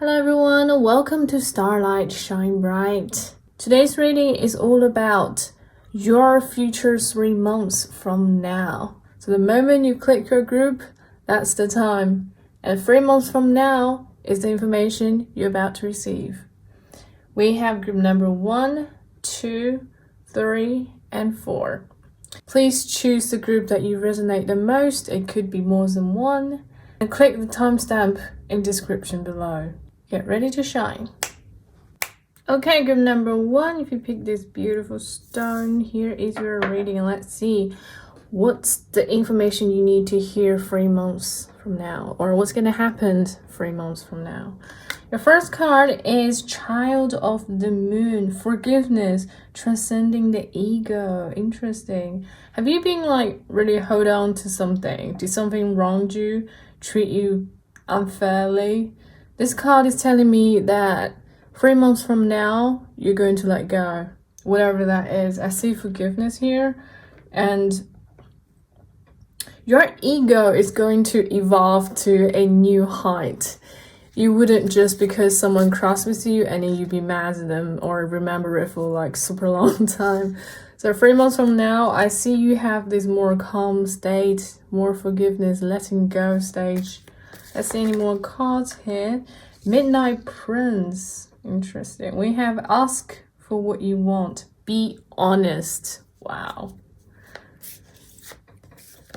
Hello everyone, welcome to Starlight Shine Bright. Today's reading is all about your future 3 months from now. So the moment you click your group, that's the time. And 3 months from now is the information you're about to receive. We have group number 1, 2, 3, and 4. Please choose the group that you resonate the most. It could be more than one. And click the timestamp in description below. Get ready to shine. Okay, group number 1, if you pick this beautiful stone, here is your reading. And let's see what's the information you need to hear 3 months from now, or what's going to happen 3 months from now. Your first card is Child of the Moon, forgiveness, transcending the ego. Interesting. Have you been like really hold on to something? Did something wrong you, treat you unfairly? This card is telling me that 3 months from now, you're going to let go, whatever that is. I see forgiveness here, and your ego is going to evolve to a new height. You wouldn't just because someone crossed with you and then you'd be mad at them or remember it for like super long time. So 3 months from now, I see you have this more calm state, more forgiveness, letting go stage. Let's see any more cards here. Midnight Prince. Interesting. We have ask for what you want. Be honest. Wow.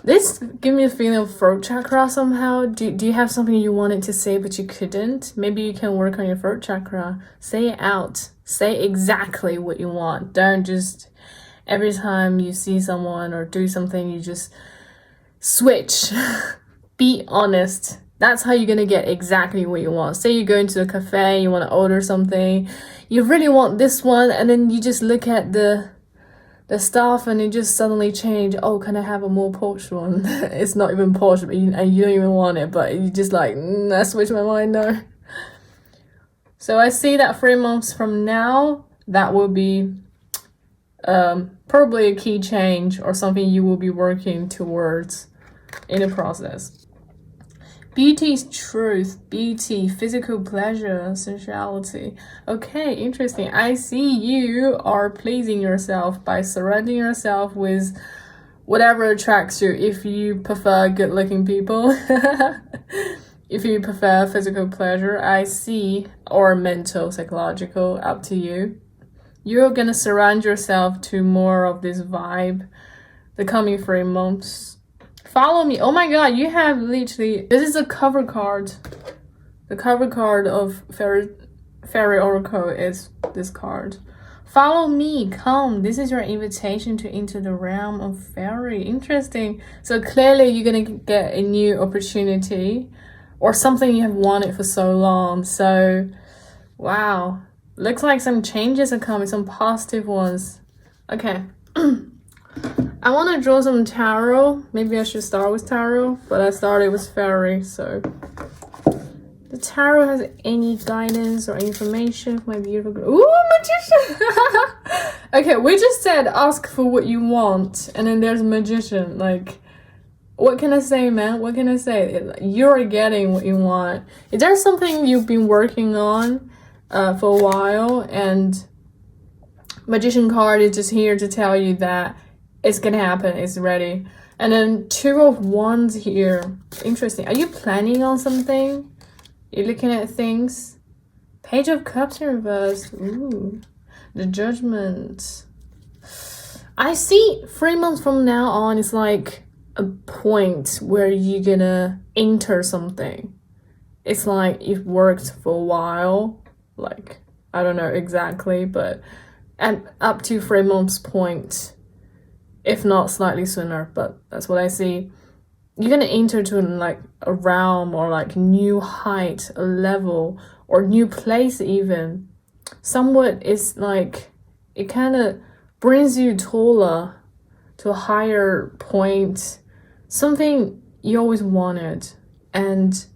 This gives me a feeling of throat chakra somehow. Do you have something you wanted to say but you couldn't? Maybe you can work on your throat chakra. Say it out. Say exactly what you want. Don't just every time you see someone or do something, you just switch. Be honest. That's how you're going to get exactly what you want. Say you go into a cafe, you want to order something. You really want this one, and then you just look at the stuff and you just suddenly change. Oh, can I have a more posh one? It's not even posh, but and you don't even want it, but you just like, I switched my mind, no. So I see that 3 months from now, that will be probably a key change or something you will be working towards in the process. Beauty is truth, beauty, physical pleasure, sensuality. Okay, interesting. I see you are pleasing yourself by surrounding yourself with whatever attracts you. If you prefer good-looking people, if you prefer physical pleasure, I see, or mental, psychological, up to you. You're gonna surround yourself to more of this vibe the coming 3 months. Follow me. Oh my god, you have literally, this is a cover card. The cover card of Fairy Oracle is this card. Follow me, come. This is your invitation to enter the realm of fairy. Interesting. So clearly you're gonna get a new opportunity or something you have wanted for so long. So wow, looks like some changes are coming, some positive ones. Okay. I want to draw some tarot. Maybe I should start with tarot, but I started with fairy. So the tarot has any guidance or information for my beautiful girl. Ooh, magician. Okay, we just said ask for what you want, and then there's magician. Like, what can I say, man? What can I say? You're getting what you want. If there's something you've been working on for a while, and magician card is just here to tell you that it's gonna happen, it's ready. And then 2 of Wands here. Interesting. Are you planning on something? You're looking at things. Page of Cups in reverse. Ooh. The Judgment. I see 3 months from now on, it's like a point where you're gonna enter something. It's like you've worked for a while. Like, I don't know exactly, but and up to 3 months point, if not slightly sooner, but that's what I see. You're gonna enter to like a realm or like new height, a level, or new place even. Somewhat is like, it kind of brings you taller to a higher point, something you always wanted. And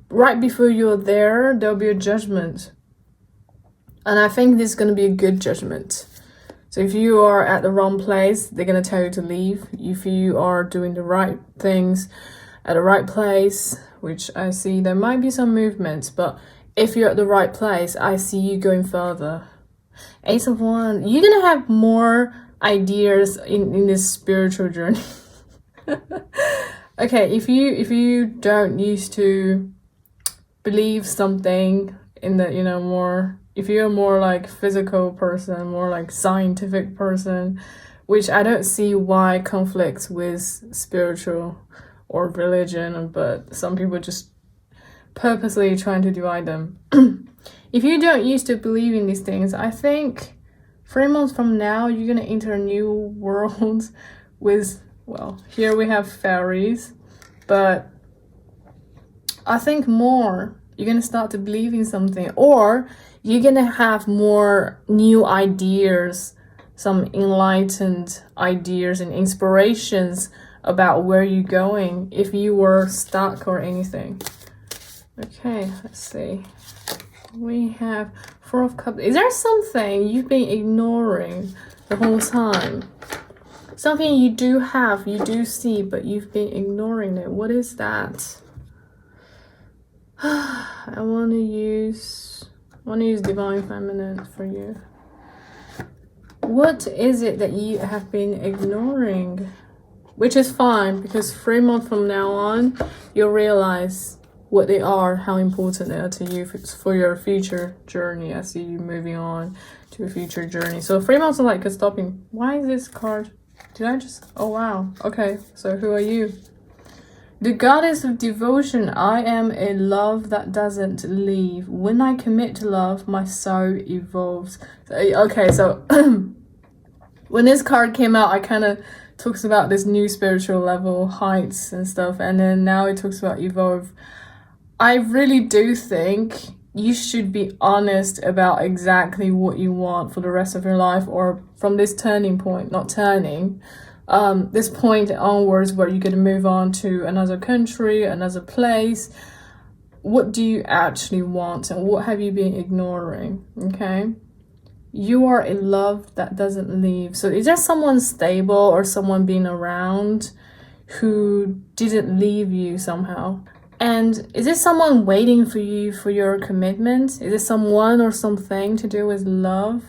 right before you're there, there'll be a judgment. And I think this is gonna be a good judgment. So if you are at the wrong place, they're going to tell you to leave. If you are doing the right things, at the right place, which I see there might be some movements, but if you're at the right place, I see you going further. Ace of Wands, you're gonna have more ideas in this spiritual journey. Okay, if you don't used to believe something in the, you know, more, if you're more like physical person, more like scientific person, which I don't see why conflicts with spiritual or religion, but some people just purposely trying to divide them. If you don't used to believe in these things, I think 3 months from now, you're going to enter a new world with, well, here we have fairies, but I think more, you're going to start to believe in something, or you're going to have more new ideas, some enlightened ideas and inspirations about where you're going if you were stuck or anything. Okay, let's see. We have 4 of Cups. Is there something you've been ignoring the whole time? Something you do have, you do see, but you've been ignoring it. What is that? I want to use Divine Feminine for you. What is it that you have been ignoring? Which is fine, because 3 months from now on, you'll realize what they are, how important they are to you for your future journey. I see you moving on to a future journey. So 3 months are like a stopping. Why is this card? Did I just... Oh, wow. Okay, so who are you? The Goddess of Devotion. I am a love that doesn't leave. When I commit to love, my soul evolves. Okay, so when this card came out, I kind of talks about this new spiritual level, heights and stuff, and then now it talks about evolve. I really do think you should be honest about exactly what you want for the rest of your life, or from this turning point, not turning, this point onwards where you're going to move on to another country, another place. What do you actually want, and what have you been ignoring? Okay, you are a love that doesn't leave. So is there someone stable or someone being around who didn't leave you somehow? And is this someone waiting for you for your commitment? Is it someone or something to do with love?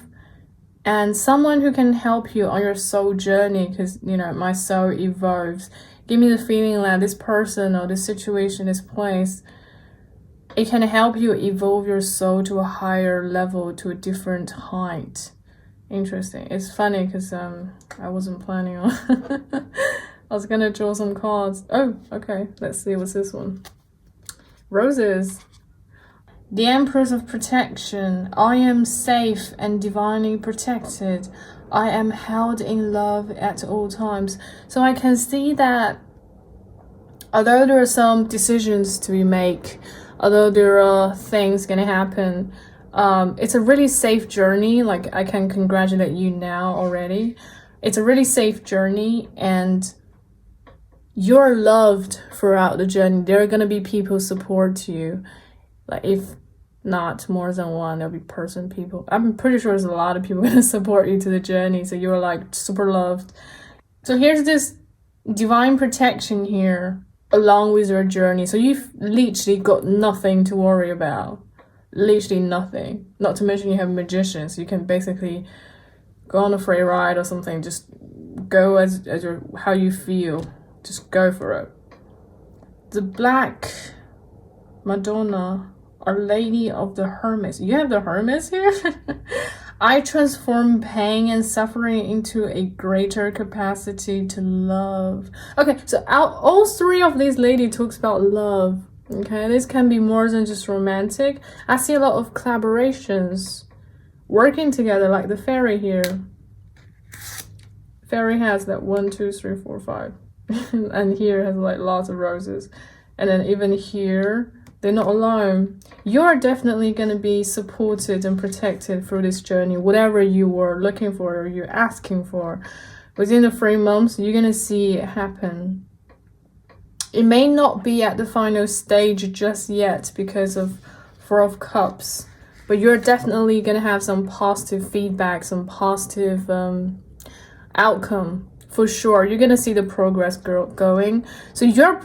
And someone who can help you on your soul journey, because, you know, my soul evolves. Give me the feeling that this person or this situation, this place, it can help you evolve your soul to a higher level, to a different height. Interesting. It's funny because I wasn't planning on... I was going to draw some cards. Oh, okay. Let's see. What's this one? Roses. The Empress of Protection. I am safe and divinely protected. I am held in love at all times. So I can see that although there are some decisions to be made, although there are things going to happen, it's a really safe journey. Like, I can congratulate you now already. It's a really safe journey, and you're loved throughout the journey. There are going to be people support you. Like, if not more than one, there'll be people. I'm pretty sure there's a lot of people going to support you to the journey. So you're like super loved. So here's this divine protection here along with your journey. So you've literally got nothing to worry about. Literally nothing. Not to mention you have magicians. You can basically go on a free ride or something. Just go as how you feel. Just go for it. The Black Madonna, Our Lady of the Hermits. You have the Hermits here? I transform pain and suffering into a greater capacity to love. Okay, so all 3 of these ladies talks about love. Okay, this can be more than just romantic. I see a lot of collaborations, working together, like the fairy here. Fairy has that 1, 2, 3, 4, 5. And here has like lots of roses. And then even here, they're not alone. You're definitely going to be supported and protected through this journey. Whatever you were looking for or you're asking for, within the 3 months, you're going to see it happen. It may not be at the final stage just yet because of 4 of Cups, but you're definitely going to have some positive feedback, some positive outcome for sure you're gonna see the progress going. So your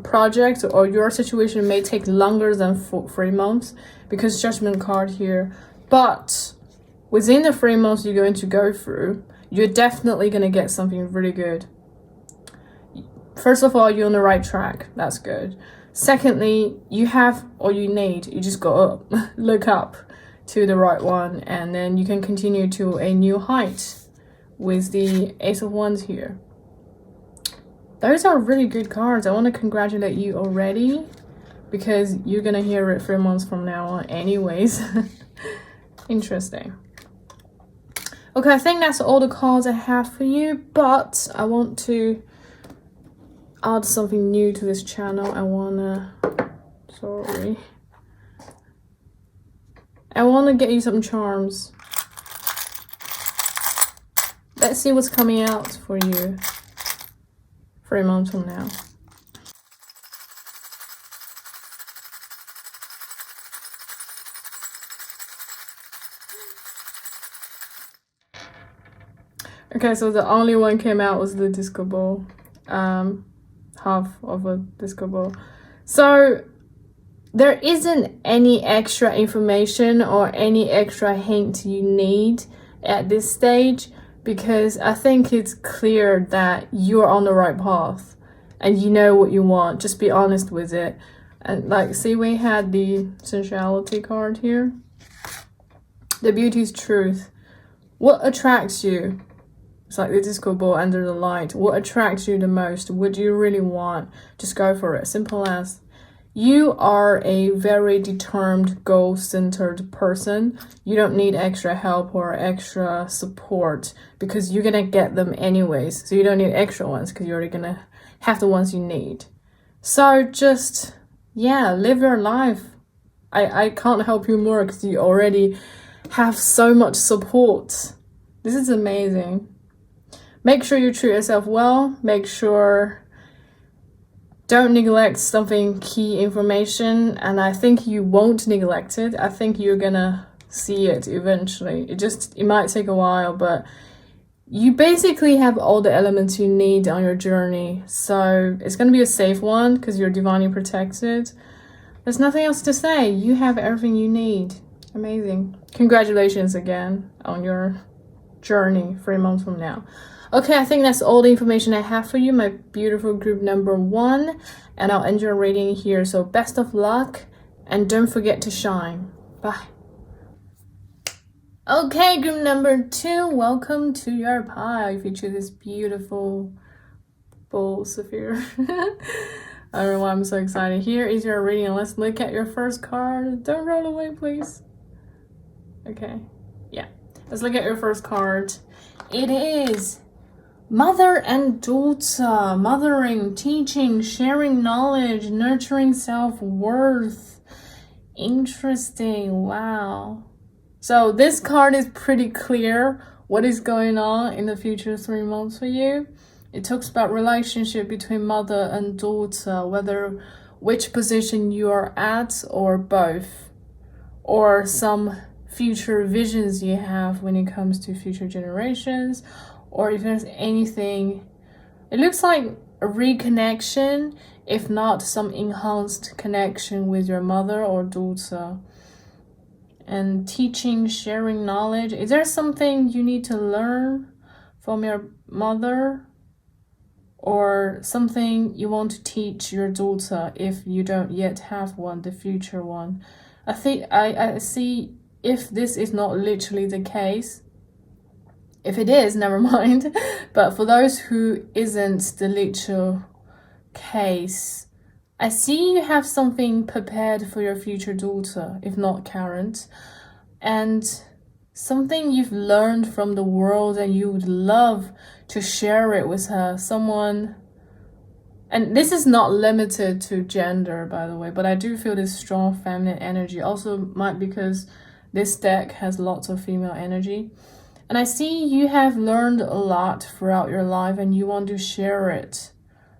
project or your situation may take longer than 3 months because judgment card here, but within the 3 months you're going to go through, you're definitely gonna get something really good. First of all, you're on the right track. That's good. Secondly, you have all you need. You just gotta look up to the right one, and then you can continue to a new height with the Ace of Wands here. Those are really good cards. I want to congratulate you already because you're gonna hear it 3 months from now on anyways. Interesting. Okay, I think that's all the cards I have for you, but I want to add something new to this channel. I wanna get you some charms. Let's see what's coming out for you 3 months from now. Okay, so the only one came out was the disco ball. Half of a disco ball. So there isn't any extra information or any extra hint you need at this stage, because I think it's clear that you're on the right path and you know what you want. Just be honest with it. And like, see, we had the sensuality card here. The beauty's truth. What attracts you? It's like the disco ball under the light. What attracts you the most? What do you really want? Just go for it. Simple as. You are a very determined, goal-centered person. You don't need extra help or extra support because you're gonna get them anyways. So you don't need extra ones because you're already gonna have the ones you need. So just, yeah, live your life. I can't help you more because you already have so much support. This is amazing. Make sure you treat yourself well. Make sure don't neglect something key information, and I think you won't neglect it. I think you're gonna see it eventually. It might take a while, but you basically have all the elements you need on your journey. So it's gonna be a safe one because you're divinely protected. There's nothing else to say. You have everything you need. Amazing. Congratulations again on your journey 3 months from now. Okay, I think that's all the information I have for you, my beautiful group number 1, and I'll end your reading here. So best of luck, and don't forget to shine. Bye. Okay, group number 2, welcome to your pile. If you choose this beautiful bowl sapphire. I don't know why I'm so excited. Here is your reading, and let's look at your first card. Don't roll away, please. Okay, yeah. Let's look at your first card. It is Mother and daughter, mothering, teaching, sharing knowledge, nurturing self-worth. Interesting, wow. So this card is pretty clear what is going on in the future 3 months for you. It talks about relationship between mother and daughter, whether which position you are at or both, or some future visions you have when it comes to future generations, or if there's anything. It looks like a reconnection, if not some enhanced connection with your mother or daughter. And teaching, sharing knowledge. Is there something you need to learn from your mother, or something you want to teach your daughter if you don't yet have one, the future one? I think I see, if this is not literally the case, if it is, never mind. But for those who isn't the literal case, I see you have something prepared for your future daughter, if not current, and something you've learned from the world and you would love to share it with her. Someone, and this is not limited to gender, by the way, but I do feel this strong feminine energy. Also might because this deck has lots of female energy. And I see you have learned a lot throughout your life and you want to share it.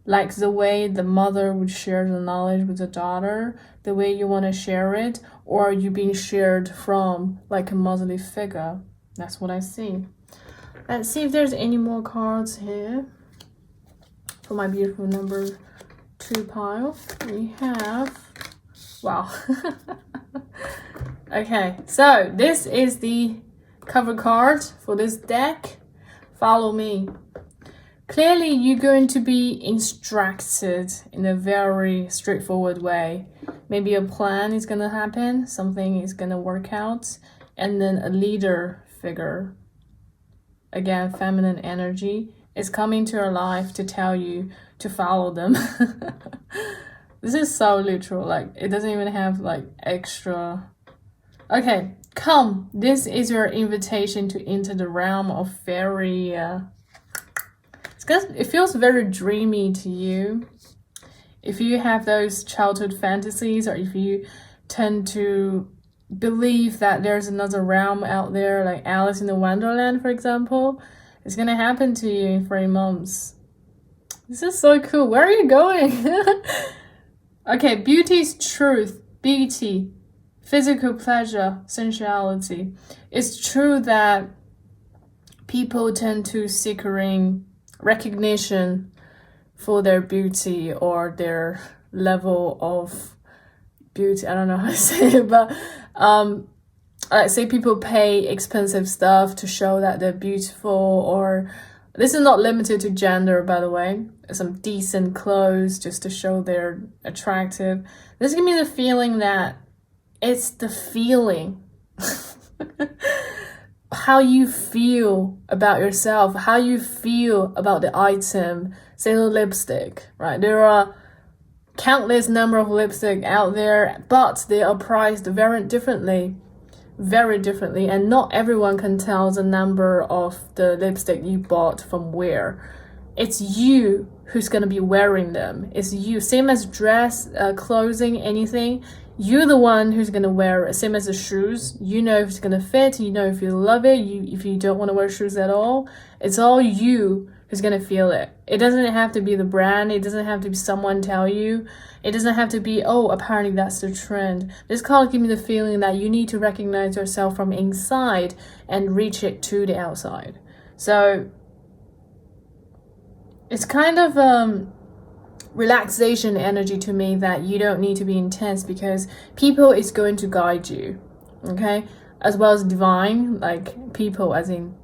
Like the way the mother would share the knowledge with the daughter, the way you want to share it, or you being shared from like a motherly figure. That's what I see. Let's see if there's any more cards here for my beautiful number 2 pile. We have, wow. Okay, so this is the cover card for this deck. Follow me. Clearly, you're going to be instructed in a very straightforward way. Maybe a plan is going to happen, something is going to work out, and then a leader figure, again, feminine energy, is coming to your life to tell you to follow them. This is so literal, like, it doesn't even have, like, extra. Okay, come. This is your invitation to enter the realm of fairy. It feels very dreamy to you. If you have those childhood fantasies, or if you tend to believe that there's another realm out there, like Alice in the Wonderland, for example, it's gonna happen to you in 3 months. This is so cool. Where are you going? Okay, beauty is truth, beauty, physical pleasure, sensuality. It's true that people tend to seek recognition for their beauty or their level of beauty. I don't know how to say it, but like say people pay expensive stuff to show that they're beautiful, or this is not limited to gender, by the way. Some decent clothes just to show they're attractive. This gives me the feeling that it's the feeling. How you feel about yourself, how you feel about the item, say the lipstick, right? There are countless number of lipstick out there, but they are priced very differently, and not everyone can tell the number of the lipstick you bought from where. It's you who's going to be wearing them. It's you. Same as dress, clothing, anything. You're the one who's going to wear it. Same as the shoes. You know if it's going to fit. You know if you love it. If you don't want to wear shoes at all. It's all you who's going to feel it. It doesn't have to be the brand. It doesn't have to be someone tell you. It doesn't have to be, oh, apparently that's the trend. This card gives me the feeling that you need to recognize yourself from inside and reach it to the outside. So it's kind of relaxation energy to me, that you don't need to be intense because people is going to guide you, okay? As well as divine, like people as in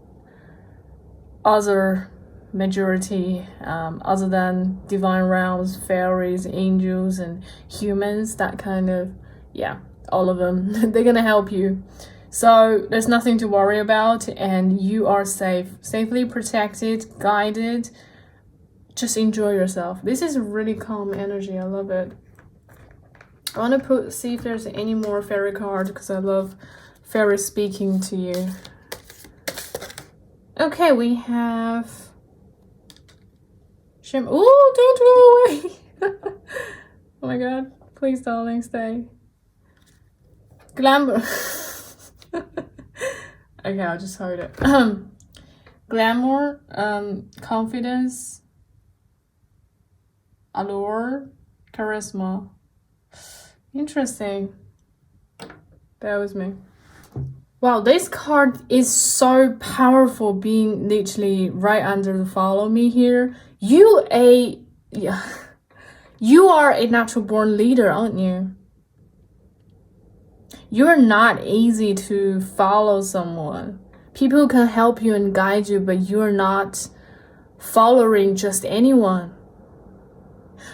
other majority, other than divine realms, fairies, angels, and humans, that kind of, yeah, all of them. They're gonna help you. So there's nothing to worry about, and you are safe, safely protected, guided. Just enjoy yourself. This is really calm energy. I love it. I want to see if there's any more fairy cards because I love fairy speaking to you. Okay, we have Oh, don't go away. Oh my god. Please, darling, stay. Glamour. Okay, I'll just hold it. Glamour, confidence, allure, charisma. Interesting. Bear with me. Wow, this card is so powerful, being literally right under the follow me here. You are a natural born leader, aren't you? You're not easy to follow someone. People can help you and guide you, but you're not following just anyone.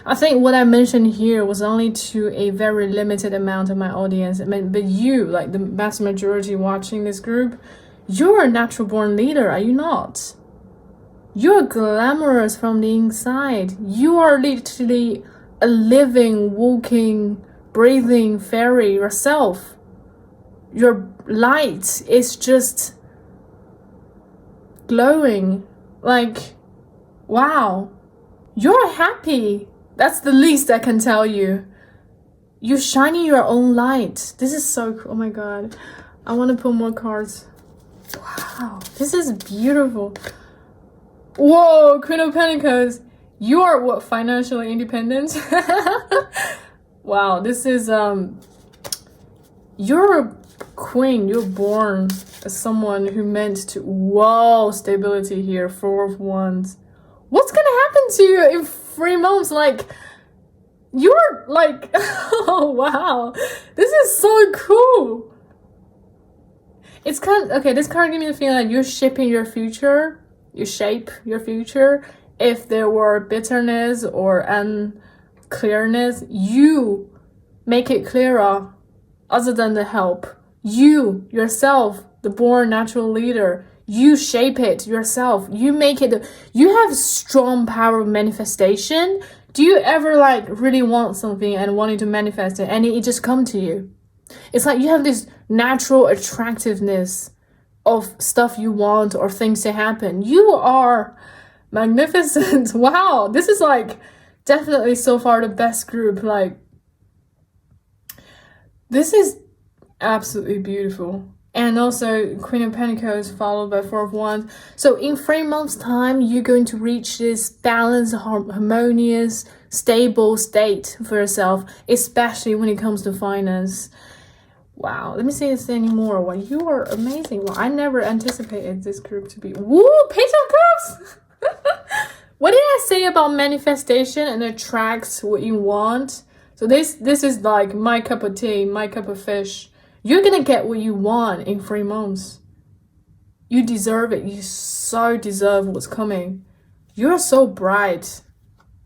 I think what I mentioned here was only to a very limited amount of my audience. I mean, but you, like the vast majority watching this group, you're a natural born leader, are you not? You're glamorous from the inside. You are literally a living, walking, breathing fairy yourself. Your light is just glowing. Like, wow. You're happy. That's the least I can tell you. You're shining your own light. This is so cool. Oh my god. I want to put more cards. Wow. This is beautiful. Whoa, Queen of Pentacles. You are what? Financially independent? Wow, this is you're a queen. You're born someone who meant to, whoa, stability here, 4 of Wands. What's gonna happen to you in 3 months? Like, you're like, oh wow, this is so cool. It's kind of, okay, this card gives me the feeling that you're shaping your future. You shape your future. If there were bitterness or unclearness, you make it clearer other than the help. You, yourself, the born natural leader, you shape it yourself. You make it, you have strong power of manifestation. Do you ever like really want something and wanting to manifest it and it just come to you? It's like you have this natural attractiveness of stuff you want or things to happen. You are magnificent. Wow, this is like definitely so far the best group. Like, this is absolutely beautiful. And also Queen of Pentacles followed by 4 of Wands. So in 3 months time, you're going to reach this balanced, harmonious, stable state for yourself, especially when it comes to finance. Wow, let me say this anymore. Wow, you are amazing. Well, I never anticipated this group to be, woo, Page of Cups. What did I say about manifestation and attracts what you want? So this is like my cup of tea, my cup of fish. You're gonna get what you want in 3 months. You deserve it. You so deserve what's coming. You're so bright.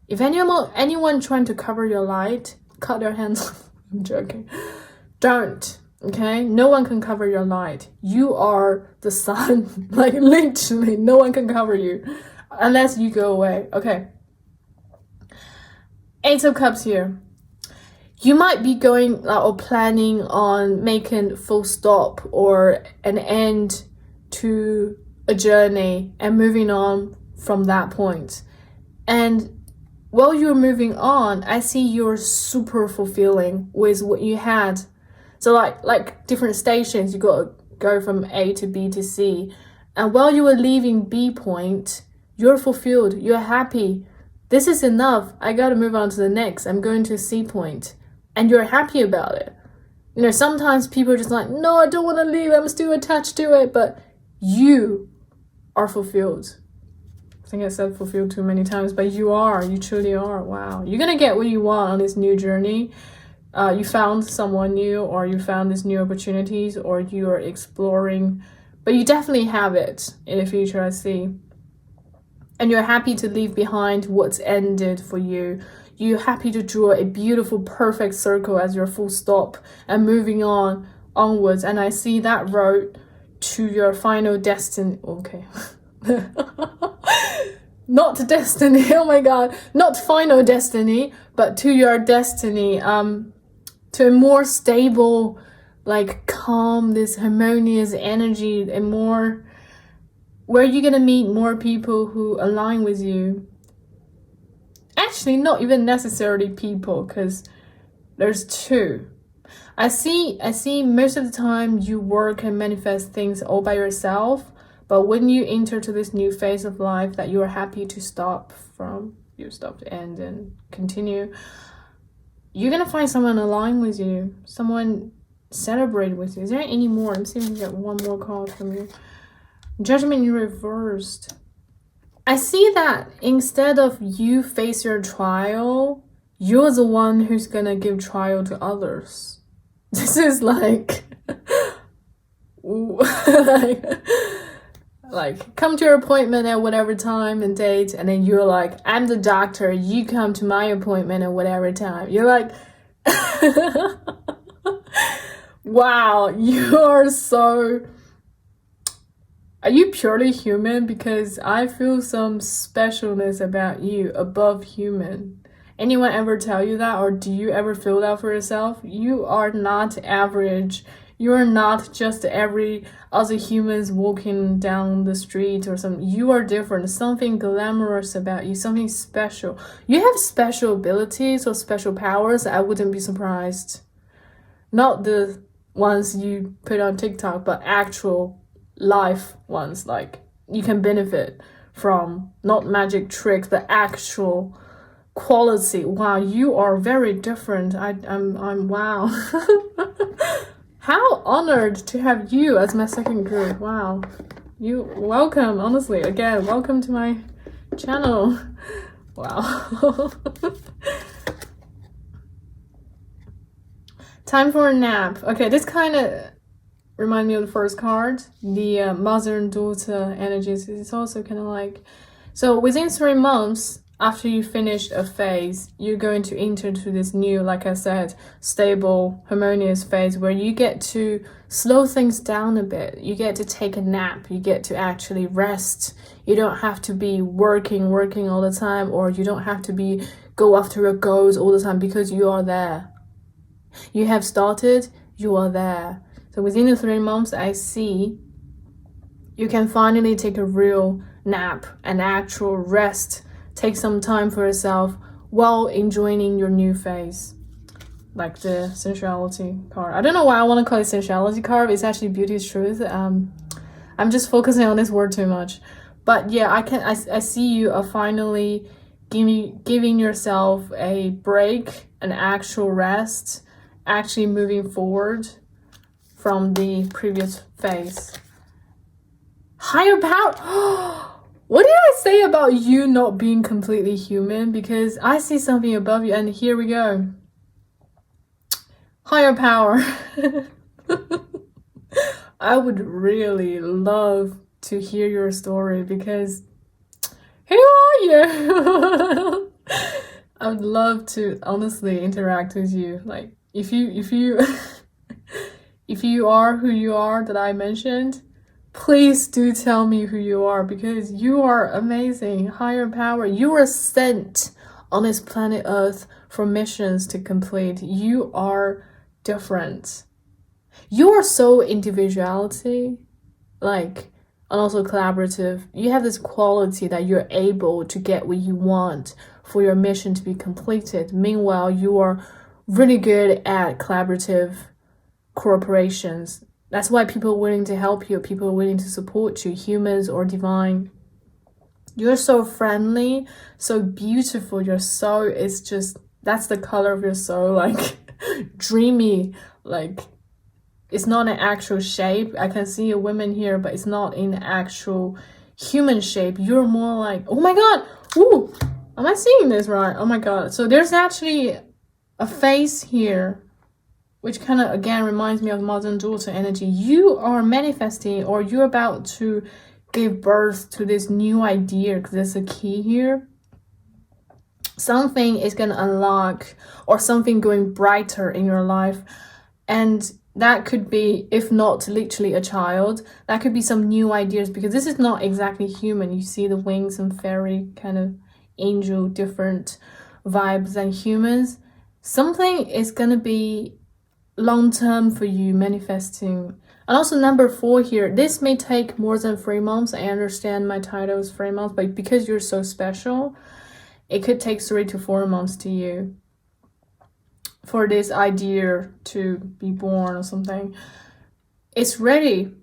If anyone trying to cover your light, cut their hands off. I'm joking. Don't. Okay? No one can cover your light. You are the sun. Like, literally, no one can cover you unless you go away. Okay. 8 of Cups here. You might be going or planning on making full stop or an end to a journey and moving on from that point. And while you're moving on, I see you're super fulfilling with what you had. So like different stations, you got to go from A to B to C. And while you were leaving B point, you're fulfilled, you're happy. This is enough. I got to move on to the next. I'm going to C point. And you're happy about it. You know, sometimes people are just like, no, I don't want to leave. I'm still attached to it. But you are fulfilled. I think I said fulfilled too many times, but you are. You truly are. Wow. You're going to get what you want on this new journey. You found someone new, or you found these new opportunities, or you are exploring. But you definitely have it in the future, I see. And you're happy to leave behind what's ended for you. You're happy to draw a beautiful, perfect circle as your full stop and moving onwards. And I see that road to your final destiny. Okay. Not destiny. Oh my God. Not final destiny, but to your destiny. To a more stable, like calm, this harmonious energy, and more where you're going to meet more people who align with you. Actually, not even necessarily people, because there's 2. I see most of the time you work and manifest things all by yourself, but when you enter to this new phase of life that you're happy to stop from, you stop to end and continue, you're gonna find someone aligned with you, someone celebrate with you. Is there any more? I'm seeing if we get one more card from you. Judgment in reversed. I see that instead of you face your trial, you're the one who's gonna give trial to others. This is like, like come to your appointment at whatever time and date, and then you're like, I'm the doctor, you come to my appointment at whatever time. You're like, wow, you are so... Are you purely human? Because I feel some specialness about you, above human. Anyone ever tell you that, or do you ever feel that for yourself? You are not average. You are not just every other humans walking down the street or something. You are different. Something glamorous about you, something special. You have special abilities or special powers. I wouldn't be surprised. Not the ones you put on TikTok, but actual life ones, like you can benefit from, not magic tricks, the actual quality. Wow, you are very different. I'm wow. How honored to have you as my second group. Wow. You welcome, honestly. Again, welcome to my channel. Wow. Time for a nap. Okay, this kind of remind me of the first card, the mother and daughter energies. It's also kind of like, so within 3 months after you finish a phase, you're going to enter into this new, like I said, stable, harmonious phase where you get to slow things down a bit. You get to take a nap. You get to actually rest. You don't have to be working all the time, or you don't have to be go after your goals all the time, because you are there. You have started, you are there. So within the 3 months, I see you can finally take a real nap, an actual rest. Take some time for yourself while enjoying your new phase. Like the sensuality card. I don't know why I want to call it sensuality card. It's actually beauty's truth. I'm just focusing on this word too much. But yeah, I see you are finally giving yourself a break, an actual rest, actually moving forward from the previous phase. Higher power. What did I say about you not being completely human? Because I see something above you, and here we go. Higher power. I would really love to hear your story, because who are you? I would love to honestly interact with you. Like if you if you are who you are that I mentioned, please do tell me who you are, because you are amazing. Higher power. You are sent on this planet Earth for missions to complete. You are different. You are so individuality, like, and also collaborative. You have this quality that you're able to get what you want for your mission to be completed. Meanwhile, you are really good at collaborative corporations. That's why people are willing to help you, people are willing to support you, humans or divine. You're so friendly, so beautiful. Your soul is just, that's the color of your soul, like dreamy, like it's not an actual shape. I can see a woman here, but it's not in actual human shape. You're more like, oh my God, ooh, am I seeing this right? Oh my God. So there's actually a face here, which kind of, again, reminds me of mother and daughter energy. You are manifesting, or you're about to give birth to this new idea, because there's a key here. Something is going to unlock, or something going brighter in your life. And that could be, if not literally a child, that could be some new ideas, because this is not exactly human. You see the wings and fairy kind of angel, different vibes than humans. Something is going to be long-term for you manifesting. And also number 4 here, this may take more than 3 months. I understand my title is 3 months, but because you're so special, it could take 3 to 4 months to you for this idea to be born or something. It's ready.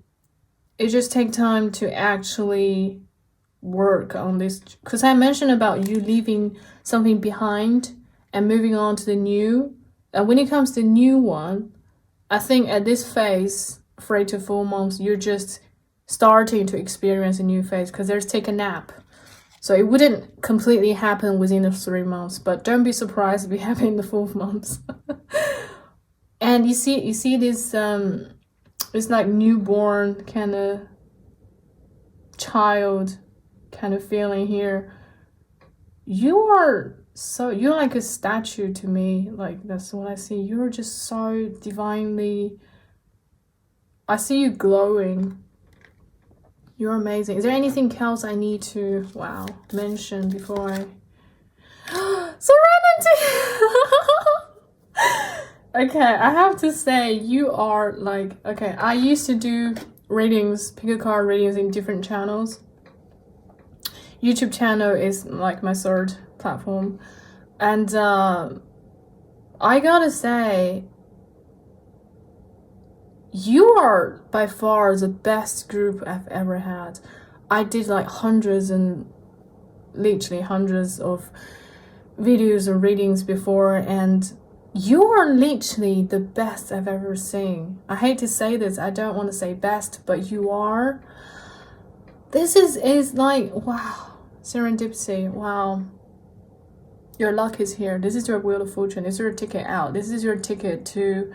It just takes time to actually work on this, because I mentioned about you leaving something behind and moving on to the new. And when it comes to the new one, I think at this phase, 3 to 4 months, you're just starting to experience a new phase, because there's take a nap. So it wouldn't completely happen within the 3 months, but don't be surprised if it happens in the 4th month. And you see this it's like newborn kind of child kind of feeling here. You're like a statue to me. Like, that's what I see. You're just so divinely, I see you glowing. You're amazing. Is there anything else I need to mention before I serenity? Okay, I have to say, you are like, okay, I used to do readings, pick a card readings in different channels. YouTube channel is like my 3rd platform, and I gotta say, you are by far the best group I've ever had. I did like literally hundreds of videos or readings before, and You are literally the best I've ever seen. I hate to say this, I don't want to say best, but you are. This is like, wow, serendipity, wow. Your luck is here. This is your wheel of fortune. This is your ticket out. This is your ticket to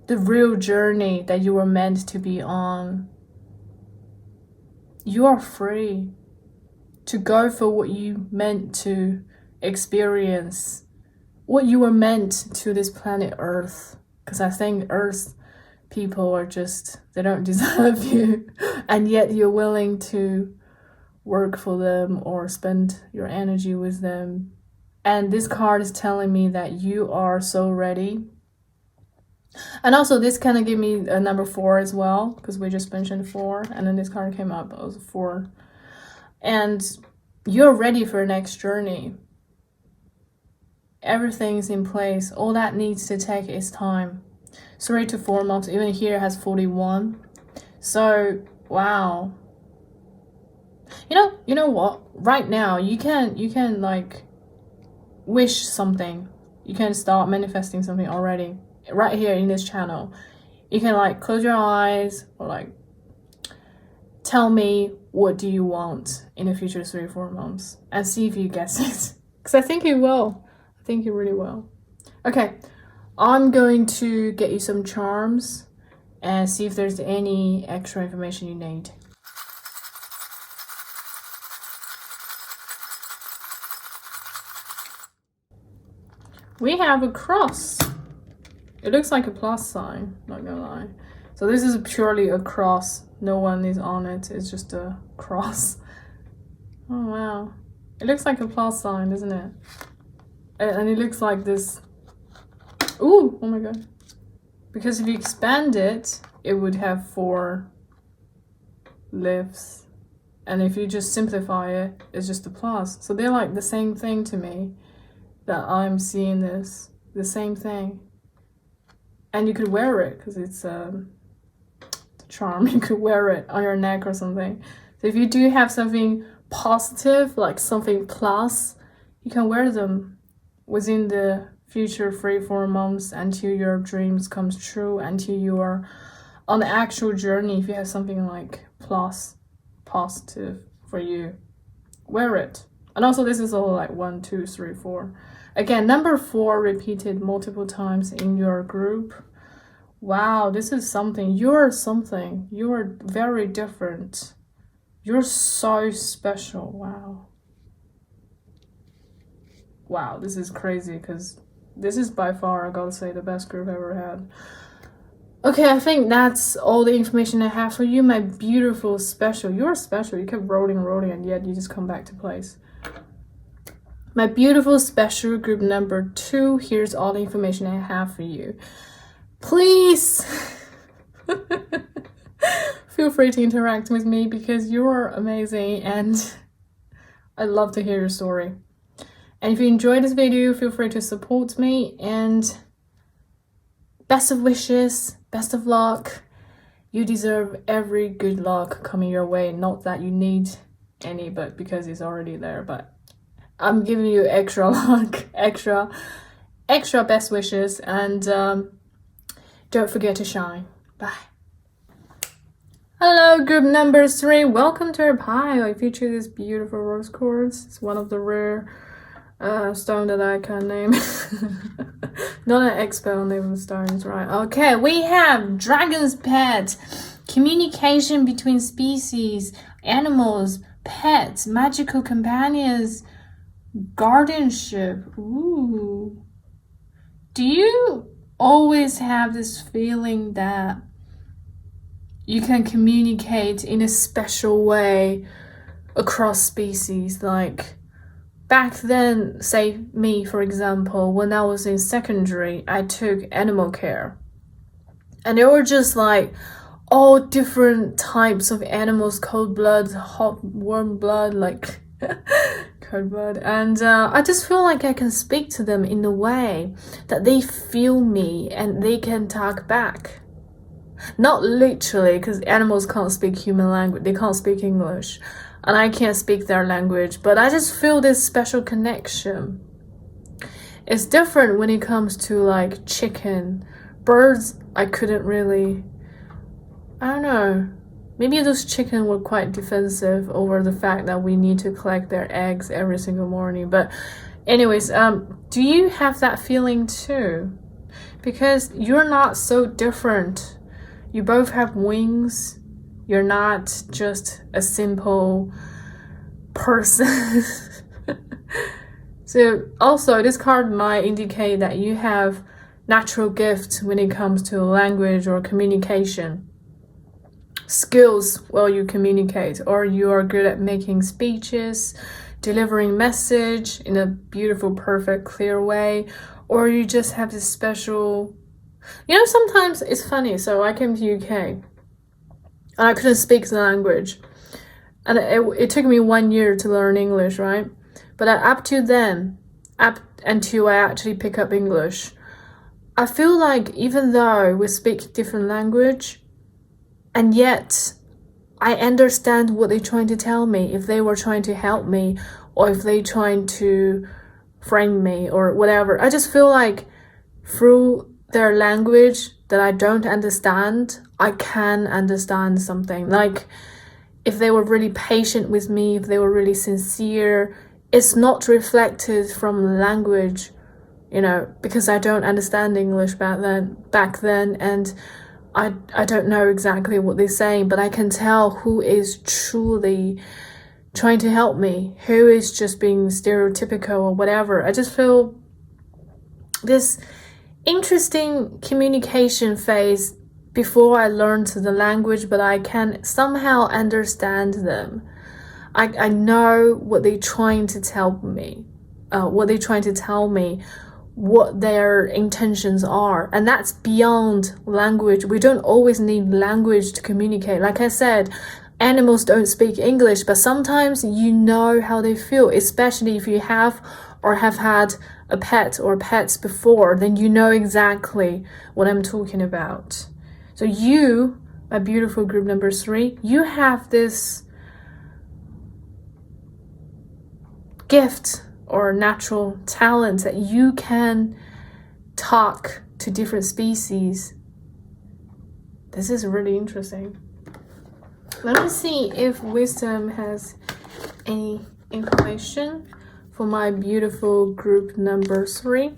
the real journey that you were meant to be on. You are free to go for what you meant to experience, what you were meant to this planet Earth. Because I think Earth people are just, they don't deserve you. And yet you're willing to work for them or spend your energy with them. And this card is telling me that you are so ready. And also this kind of give me a number 4 as well, because we just mentioned 4, and then this card came up, it was 4. And you're ready for the next journey. Everything's in place. All that needs to take is time. 3 to 4 months. Even here has 41. So, wow. You know what? Right now, you can like wish something. You can start manifesting something already. Right here in this channel. You can like close your eyes or like tell me what do you want in the future 3 or 4 months and see if you guess it. Because I think you will. I think you really will. Okay, I'm going to get you some charms and see if there's any extra information you need. We have a cross. It looks like a plus sign, not gonna lie. So this is purely a cross. No one is on it. It's just a cross. Oh, wow. It looks like a plus sign, doesn't it? And it looks like this. Ooh, oh my god. Because if you expand it, it would have 4 lives. And if you just simplify it, it's just a plus. So they're like the same thing to me, that I'm seeing this. The same thing. And you could wear it, because it's a charm. You could wear it on your neck or something. So if you do have something positive, like something plus, you can wear them within the future 3-4 months until your dreams comes true, until you are on the actual journey. If you have something like plus, positive for you, wear it. And also this is all like 1, 2, 3, 4. Again, number 4 repeated multiple times in your group. Wow, this is something. You're something. You're very different. You're so special. Wow. Wow, this is crazy, because this is by far, I gotta say, the best group I've ever had. Okay, I think that's all the information I have for you, my beautiful special. You're special. You kept rolling, and yet you just come back to place. My beautiful special group number 2. Here's all the information I have for you. Please feel free to interact with me, because you're amazing and I'd love to hear your story. And if you enjoyed this video, feel free to support me, and best of wishes, best of luck. You deserve every good luck coming your way. Not that you need any, but because it's already there. But I'm giving you extra luck, extra best wishes, and don't forget to shine. Bye. Hello, group number 3. Welcome to our pile. I feature this beautiful rose quartz. It's one of the rare stone that I can name. Not an expert on naming stones, right? Okay, we have dragon's pet, communication between species, animals, pets, magical companions, guardianship. Ooh. Do you always have this feeling that you can communicate in a special way across species? Like back then, say me for example, when I was in secondary, I took animal care, and they were just like all different types of animals, cold blood, hot, warm blood, like cold blood. And I just feel like I can speak to them in a way that they feel me and they can talk back. Not literally, because animals can't speak human language, they can't speak English, and I can't speak their language, but I just feel this special connection. It's different when it comes to like chicken. Birds, I couldn't really, I don't know. Maybe those chicken were quite defensive over the fact that we need to collect their eggs every single morning. But anyways, do you have that feeling too? Because you're not so different. You both have wings. You're not just a simple person. So also this card might indicate that you have natural gifts when it comes to language or communication skills while you communicate, or you are good at making speeches, delivering message in a beautiful, perfect, clear way, or you just have this special, sometimes it's funny. So I came to UK and I couldn't speak the language, and it took me 1 year to learn English, right? But up to then, up until I actually pick up English, I feel like even though we speak different language, and yet I understand what they're trying to tell me, if they were trying to help me or if they're trying to frame me or whatever. I just feel like through their language that I don't understand, I can understand something. Like if they were really patient with me, if they were really sincere, it's not reflected from language, because I don't understand English back then, and I don't know exactly what they're saying, but I can tell who is truly trying to help me, who is just being stereotypical or whatever. I just feel this interesting communication phase before I learned the language, but I can somehow understand them. I know what they're trying to tell me, what their intentions are, and that's beyond language. We don't always need language to communicate. Like I said, animals don't speak English, but sometimes you know how they feel, especially if you have or have had a pet or pets before, then you know exactly what I'm talking about. So you, my beautiful group number 3, you have this gift or natural talent that you can talk to different species. This is really interesting. Let me see if wisdom has any information for my beautiful group number 3.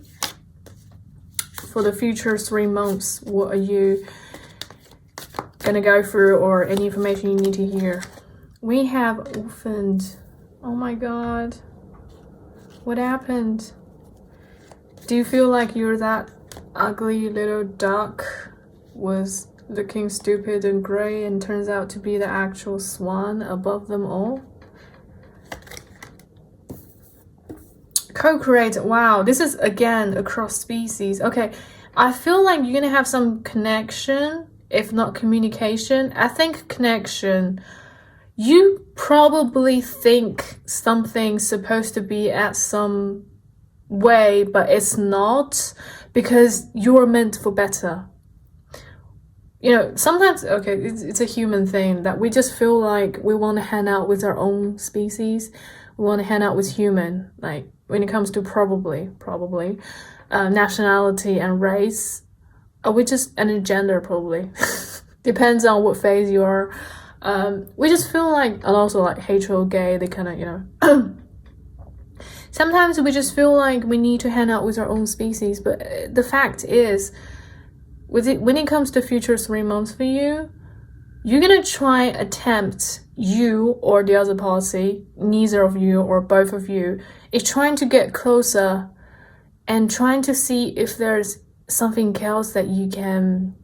For the future 3 months, what are you gonna go through, or any information you need to hear? We have orphaned. Oh my god. What happened? Do you feel like you're that ugly little duck was looking stupid and gray and turns out to be the actual swan above them all? Co-create. Wow, this is again across species. Okay, I feel like you're gonna have some connection, if not communication. I think connection. You probably think something's supposed to be at some way, but it's not, because you're meant for better. Sometimes, okay, it's a human thing that we just feel like we want to hang out with our own species. We want to hang out with human, like when it comes to probably nationality and race. And gender probably. Depends on what phase you are. We just feel like, and also like hetero, gay, they kind of, sometimes we just feel like we need to hang out with our own species. But the fact is, when it comes to future 3 months for you, you're gonna attempt, you or the other party, neither of you or both of you, is trying to get closer and trying to see if there's something else that you can,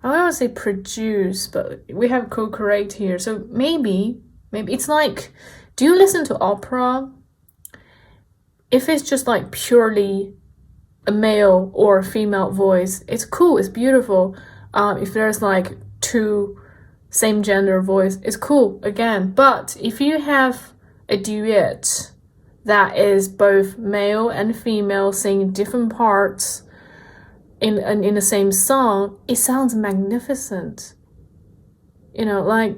I don't want to say produce, but we have co-create here. So maybe it's like, do you listen to opera? If it's just like purely a male or a female voice, it's cool, it's beautiful. If there's like 2 same gender voice, it's cool again. But if you have a duet that is both male and female singing different parts in the same song, it sounds magnificent. Like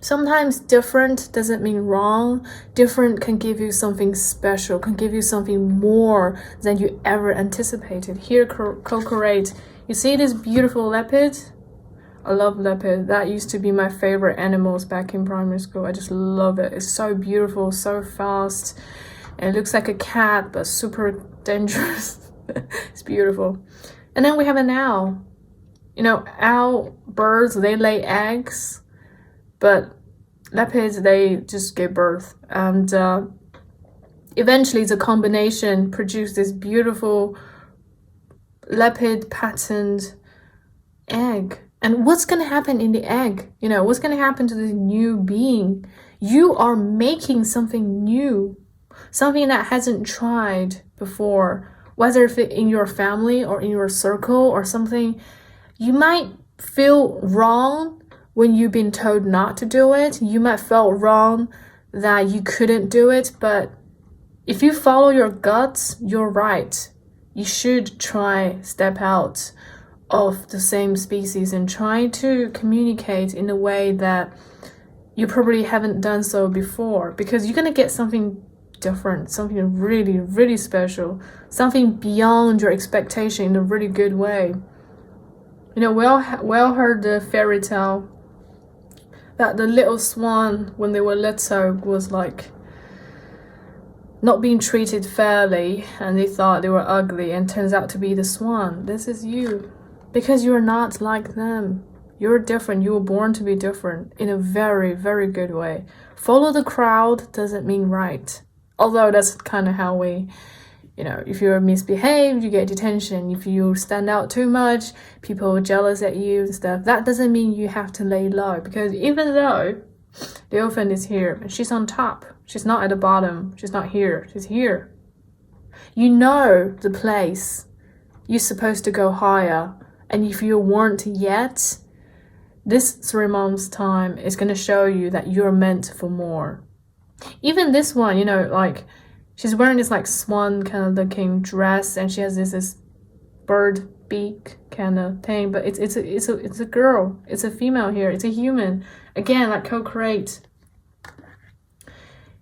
Sometimes different doesn't mean wrong. Different can give you something special, can give you something more than you ever anticipated. Here, co-create. You see this beautiful leopard? I love leopard. That used to be my favorite animals back in primary school. I just love it. It's so beautiful, so fast. And it looks like a cat, but super dangerous. It's beautiful. And then we have an owl. You know, owl birds, they lay eggs. But leopards, they just give birth. And eventually the combination produced this beautiful leopard patterned egg. And what's going to happen in the egg? You know, what's going to happen to this new being? You are making something new. Something that hasn't tried before. Whether if it in your family or in your circle or something. You might feel wrong when you've been told not to do it. You might feel wrong that you couldn't do it, but if you follow your guts, you're right. You should try step out of the same species and try to communicate in a way that you probably haven't done so before, because you're going to get something different, something really, really special, something beyond your expectation in a really good way. You know, we all heard the fairy tale that the little swan, when they were little, was like not being treated fairly, and they thought they were ugly, and turns out to be the swan. This is you, because you're not like them. You're different. You were born to be different in a very, very good way. Follow the crowd doesn't mean right, although that's kind of how we, you know, if you're misbehaved, you get detention. If you stand out too much, people are jealous at you and stuff. That doesn't mean you have to lay low, because even though the elephant is here and she's on top, she's not at the bottom, she's not here, she's here. You know the place. You're supposed to go higher. And if you weren't yet, this 3 months time is going to show you that you're meant for more. Even this one, you know, like, she's wearing this like swan kind of looking dress, and she has this bird beak kind of thing. But it's a girl. It's a female here. It's a human. Again, like co-create.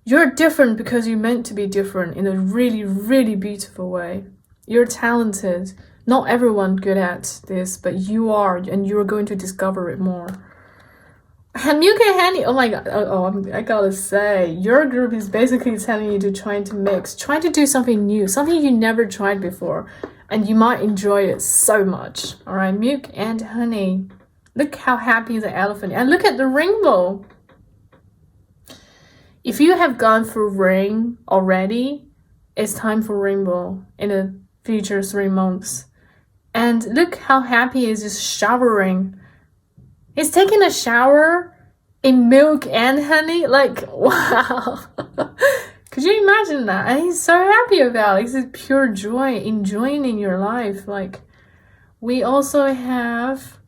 You're different because you're meant to be different in a really, really beautiful way. You're talented. Not everyone good at this, but you are, and you're going to discover it more. And Milk and Honey, oh my god, I gotta say, your group is basically telling you to try to mix, try to do something new, something you never tried before, and you might enjoy it so much. All right, Milk and Honey. Look how happy the elephant, and look at the rainbow. If you have gone for rain already, it's time for rainbow in the future 3 months. And look how happy he is, just showering. He's taking a shower in milk and honey. Like, wow. Could you imagine that? And he's so happy about it. It's just pure joy, enjoying in your life. Like, we also have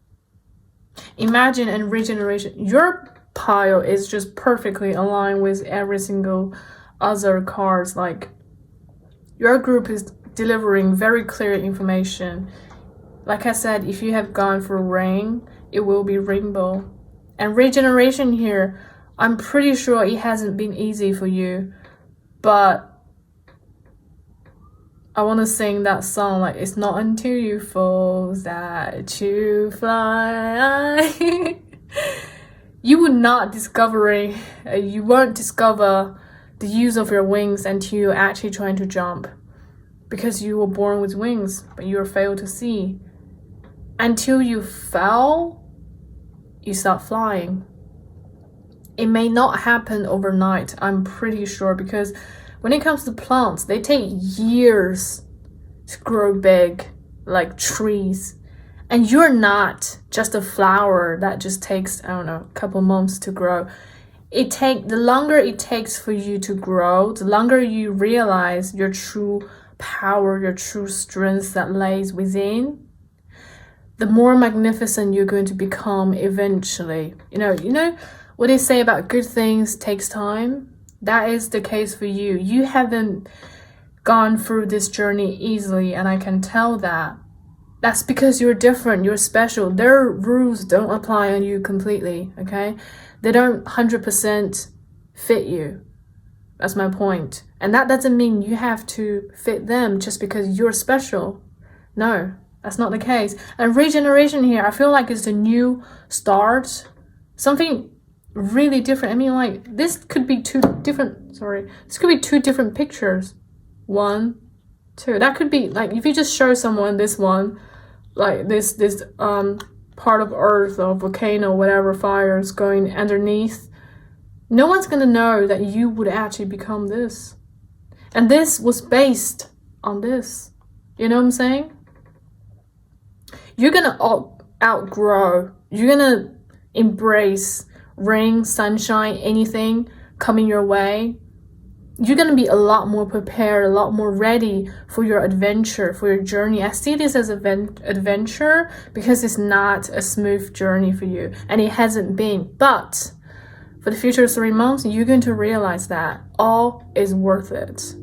imagine and regeneration. Your pile is just perfectly aligned with every single other cards. Like, your group is delivering very clear information. Like I said, if you have gone for rain, it will be rainbow. And regeneration here, I'm pretty sure it hasn't been easy for you, but I want to sing that song, like, it's not until you fall that you fly. You would not you won't discover the use of your wings until you're actually trying to jump, because you were born with wings, but you failed to see. Until you fell, you start flying. It may not happen overnight, I'm pretty sure, because when it comes to plants, they take years to grow big, like trees. And you're not just a flower that just takes, I don't know, a couple months to grow. The longer it takes for you to grow, the longer you realize your true power, your true strength that lays within, the more magnificent you're going to become eventually. You know what they say about good things takes time? That is the case for you. You haven't gone through this journey easily, and I can tell that. That's because you're different, you're special. Their rules don't apply on you completely, okay? They don't 100% fit you. That's my point. And that doesn't mean you have to fit them just because you're special. No, that's not the case. And regeneration here, I feel like it's a new start. Something really different. I mean, like, this could be two different pictures. 1, 2. That could be, like, if you just show someone this one, like this part of earth or volcano, whatever, fire is going underneath, no one's gonna know that you would actually become this. And this was based on this. You know what I'm saying? You're gonna outgrow, you're gonna embrace rain, sunshine, anything coming your way. You're gonna be a lot more prepared, a lot more ready for your adventure, for your journey. I see this as an adventure because it's not a smooth journey for you, and it hasn't been. But for the future 3 months, you're going to realize that all is worth it.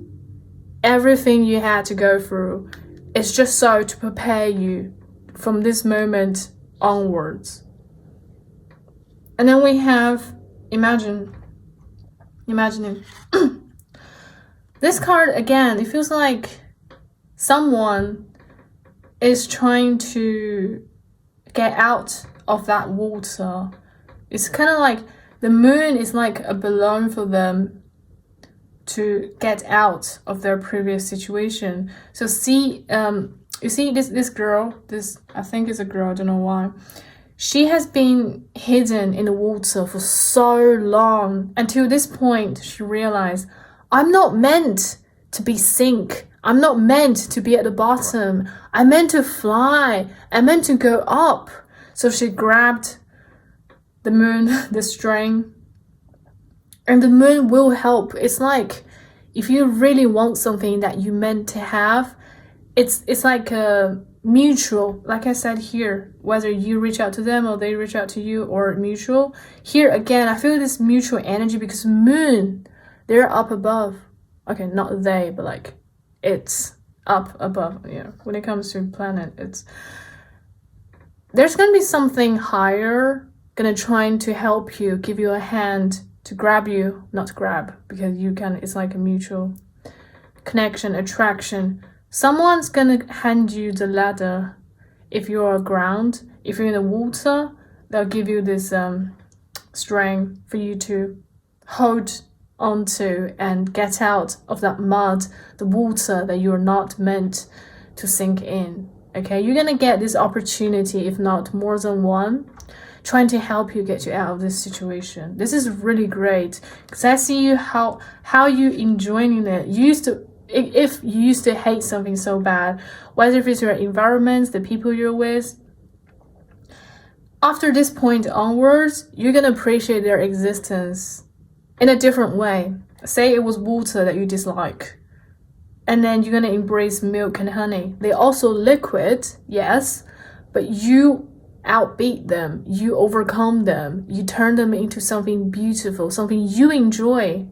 Everything you had to go through is just so to prepare you from this moment onwards. And then we have imagining. This card, again, it feels like someone is trying to get out of that water. It's kind of like the moon is like a balloon for them to get out of their previous situation. So you see this girl, I think it's a girl, I don't know why. She has been hidden in the water for so long. Until this point, she realized, I'm not meant to be sink. I'm not meant to be at the bottom. I'm meant to fly. I'm meant to go up. So she grabbed the moon, the string, and the moon will help. It's like, if you really want something that you meant to have, it's like a mutual, like I said here, whether you reach out to them or they reach out to you, or mutual. Here again, I feel this mutual energy because moon, they're up above. Okay, not they, but like it's up above. You know, when it comes to planet, there's gonna be something higher gonna trying to help you, give you a hand, to grab you, not to grab, because you can, it's like a mutual connection, attraction. Someone's gonna hand you the ladder. If you're on ground, if you're in the water, they'll give you this string for you to hold onto and get out of that mud, the water that you're not meant to sink in. Okay, you're gonna get this opportunity, if not more than one, trying to help you get you out of this situation. This is really great because I see you how you enjoying it. If you used to hate something so bad, whether it's your environment, the people you're with, after this point onwards, you're gonna appreciate their existence in a different way. Say it was water that you dislike, and then you're gonna embrace milk and honey. They're also liquid, yes, but you outbeat them, you overcome them, you turn them into something beautiful, something you enjoy.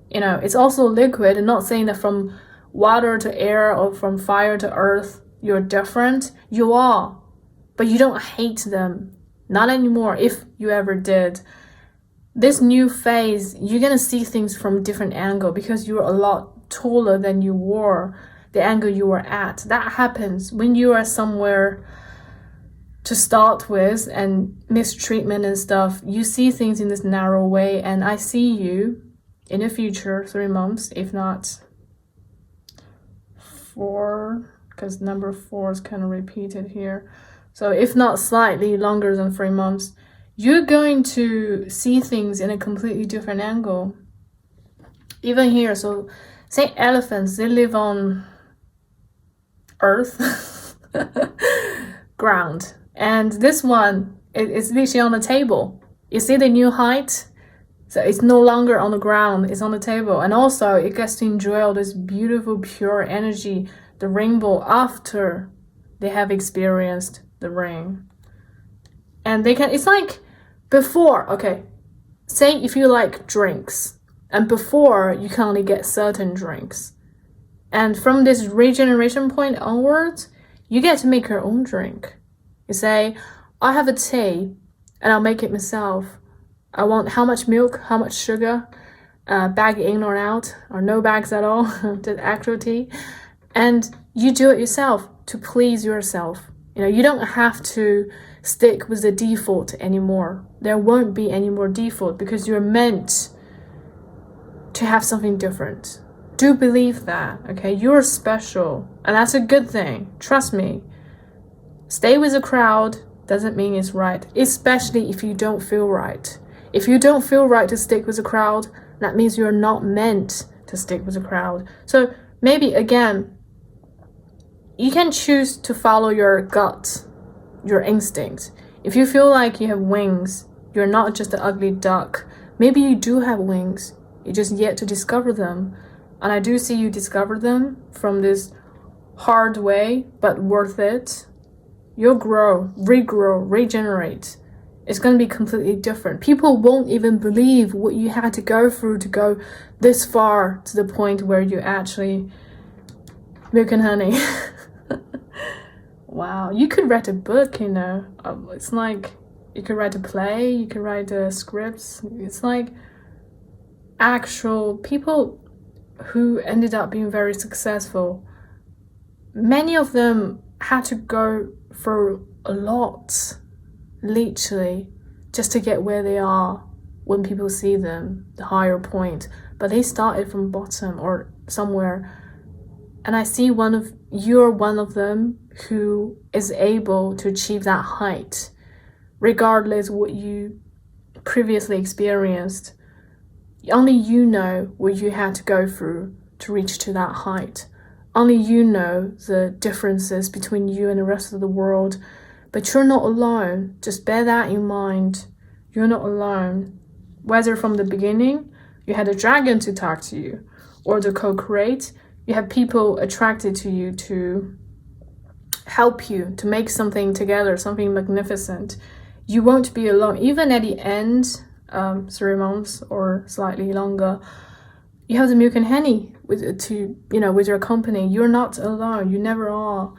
You know, it's also liquid. I'm not saying that from water to air or from fire to earth, you're different. You are, but you don't hate them. Not anymore, if you ever did. This new phase, you're gonna see things from a different angle because you're a lot taller than you were, the angle you were at. That happens when you are somewhere to start with and mistreatment and stuff. You see things in this narrow way, and I see you in the future 3 months, if not 4, because number 4 is kind of repeated here. So if not slightly longer than 3 months, you're going to see things in a completely different angle. Even here, so say elephants, they live on earth, ground. And this one, it's literally on the table. You see the new height? So it's no longer on the ground, it's on the table. And also it gets to enjoy all this beautiful, pure energy, the rainbow, after they have experienced the rain. And they can, it's like before, okay, say if you like drinks, and before you can only get certain drinks. And from this regeneration point onwards, you get to make your own drink. You say, I have a tea and I'll make it myself. I want how much milk, how much sugar, bag in or out, or no bags at all, just actual tea. And you do it yourself to please yourself. You don't have to stick with the default anymore. There won't be any more default because you're meant to have something different. Do believe that, okay? You're special, and that's a good thing. Trust me. Stay with the crowd doesn't mean it's right, especially if you don't feel right. If you don't feel right to stick with the crowd, that means you're not meant to stick with the crowd. So maybe, again, you can choose to follow your gut, your instinct. If you feel like you have wings, you're not just an ugly duck. Maybe you do have wings. You're just yet to discover them. And I do see you discover them from this hard way, but worth it. You'll grow, regrow, regenerate. It's going to be completely different. People won't even believe what you had to go through to go this far to the point where you actually milk and honey. Wow, you could write a book, It's like you could write a play, you could write scripts. It's like actual people who ended up being very successful. Many of them had to go through a lot, literally, just to get where they are when people see them, the higher point. But they started from bottom or somewhere. And I see you're one of them who is able to achieve that height, regardless what you previously experienced. Only you know what you had to go through to reach to that height. Only you know the differences between you and the rest of the world. But you're not alone. Just bear that in mind. You're not alone. Whether from the beginning, you had a dragon to talk to you, or to co-create, you have people attracted to you to help you, to make something together, something magnificent. You won't be alone. Even at the end, 3 months or slightly longer, you have the milk and honey with your company. You're not alone. You never are.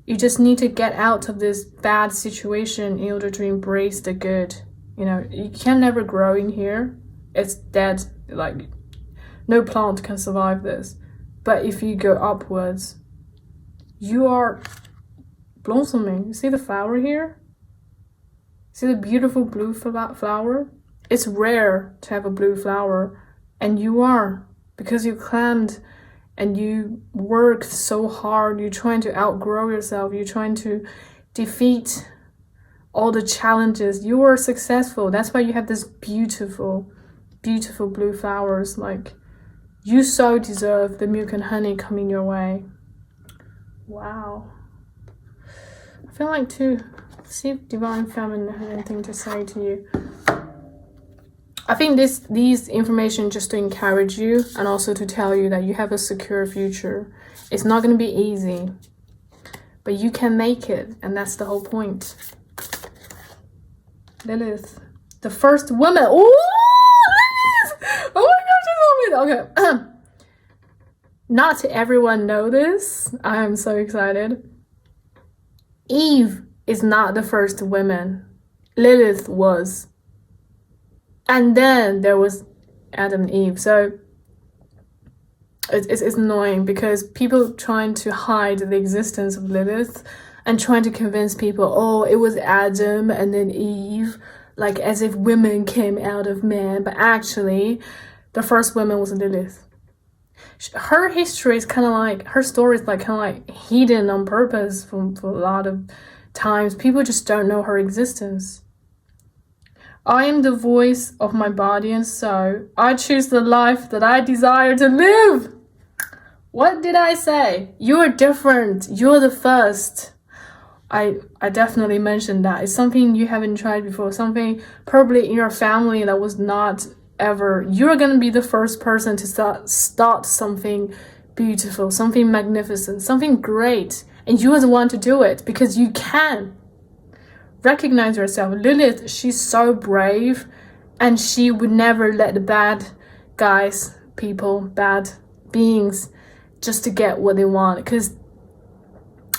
You just need to get out of this bad situation in order to embrace the good. You can never grow in here. It's dead. Like, no plant can survive this. But if you go upwards, you are blossoming. You see the flower here? See the beautiful blue flower? It's rare to have a blue flower, and you are, because you climbed and you worked so hard. You're trying to outgrow yourself. You're trying to defeat all the challenges. You are successful. That's why you have this beautiful, beautiful blue flowers. Like, you so deserve the milk and honey coming your way. Wow. I feel like to see if Divine Feminine has anything to say to you. I think these information just to encourage you and also to tell you that you have a secure future. It's not going to be easy, but you can make it, and that's the whole point. Lilith, the first woman. Oh, Lilith! Oh my gosh, I love it. Okay. Not everyone know this. I am so excited. Eve is not the first woman. Lilith was. And then there was Adam and Eve. So it's annoying because people trying to hide the existence of Lilith and trying to convince people, oh, it was Adam and then Eve, like as if women came out of men. But actually, the first woman was Lilith. Her history is kind of like, her story is like kind of like hidden on purpose for a lot of times. People just don't know her existence. I am the voice of my body and soul. I choose the life that I desire to live. What did I say? You're different. You're the first. I definitely mentioned that. It's something you haven't tried before. Something probably in your family that was not ever. You're going to be the first person to start something beautiful, something magnificent, something great. And you're the one to do it because you can. Recognize yourself. Lilith, she's so brave, and she would never let the bad guys, people, bad beings just to get what they want. Because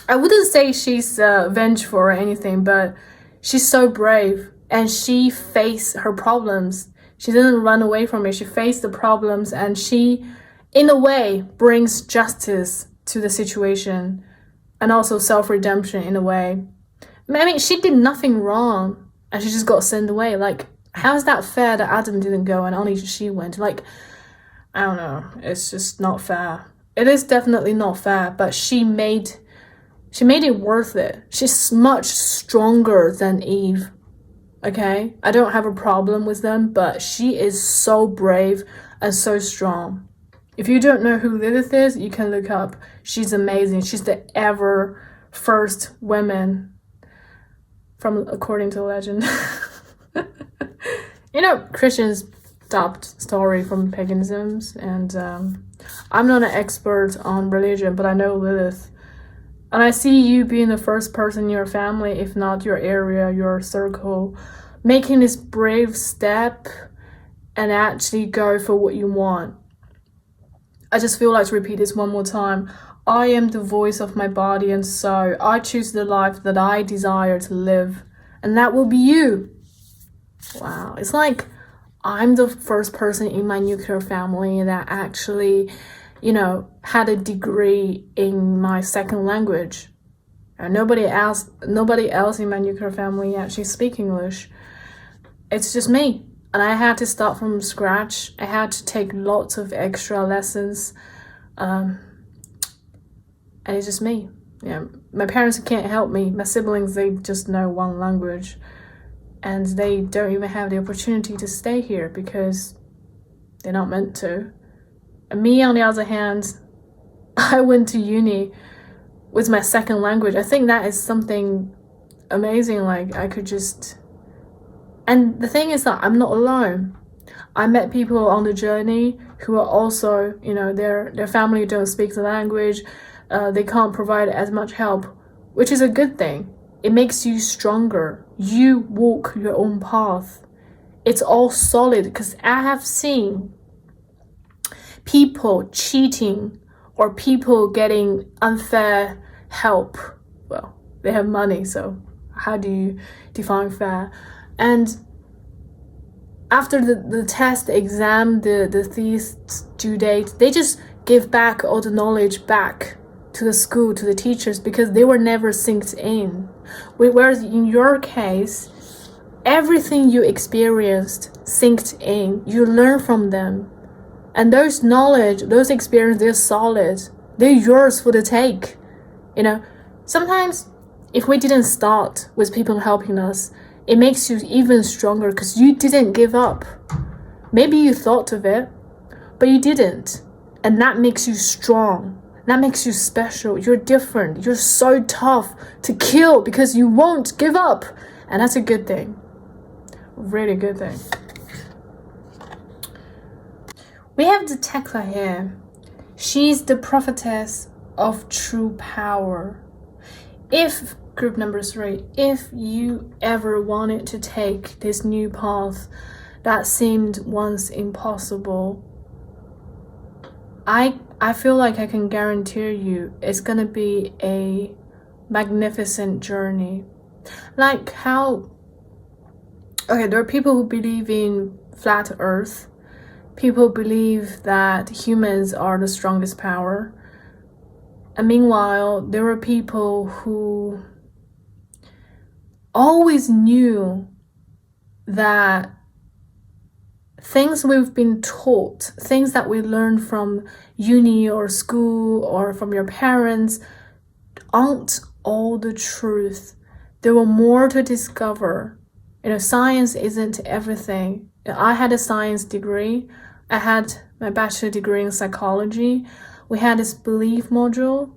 I wouldn't say she's vengeful or anything, but she's so brave. and she faced her problems. She didn't run away from it. She faced the problems, and she, in a way, brings justice to the situation, and also self-redemption in a way. I mean, she did nothing wrong, and she just got sent away. Like, how is that fair that Adam didn't go and only she went? Like, I don't know. It's just not fair. It is definitely not fair, but she made it worth it. She's much stronger than Eve. Okay? I don't have a problem with them, but she is so brave and so strong. If you don't know who Lilith is, you can look up. She's amazing. She's the ever first woman according to legend. You know, Christians adopt story from paganisms, and I'm not an expert on religion, but I know Lilith. And I see you being the first person in your family, if not your area, your circle, making this brave step and actually go for what you want. I just feel like to repeat this one more time. I am the voice of my body and soul. I choose the life that I desire to live, and that will be you. Wow, it's like I'm the first person in my nuclear family that actually, you know, had a degree in my second language. And nobody else in my nuclear family actually speak English. It's just me. And I had to start from scratch. I had to take lots of extra lessons. And it's just me. Yeah, my parents can't help me. My siblings, they just know one language. And they don't even have the opportunity to stay here because they're not meant to. And me, on the other hand, I went to uni with my second language. I think that is something amazing. Like, I could just... And the thing is that I'm not alone. I met people on the journey who are also, you know, their family don't speak the language. They can't provide as much help, which is a good thing. It makes you stronger. You walk your own path. It's all solid, because I have seen people cheating or people getting unfair help. Well, they have money, so how do you define fair? And after the test, the exam, the thesis due date, they just give back all the knowledge back to the school, to the teachers, because they were never synced in. Whereas in your case, everything you experienced synced in. You learn from them. And those knowledge, those experiences, they're solid. They're yours for the take. You know, sometimes if we didn't start with people helping us, it makes you even stronger because you didn't give up. Maybe you thought of it, but you didn't. And that makes you strong. That makes you special. You're different. You're so tough to kill because you won't give up. And that's a good thing. Really good thing. We have the Tekla here. She's the prophetess of true power. If, group number 3, if you ever wanted to take this new path that seemed once impossible, I feel like I can guarantee you it's gonna be a magnificent journey. Like how, okay, there are people who believe in flat earth. People believe that humans are the strongest power. And meanwhile, there are people who always knew that things we've been taught, things that we learned from uni or school or from your parents, aren't all the truth. There were more to discover. You know, science isn't everything. I had a science degree. I had my bachelor degree in psychology. We had this belief module.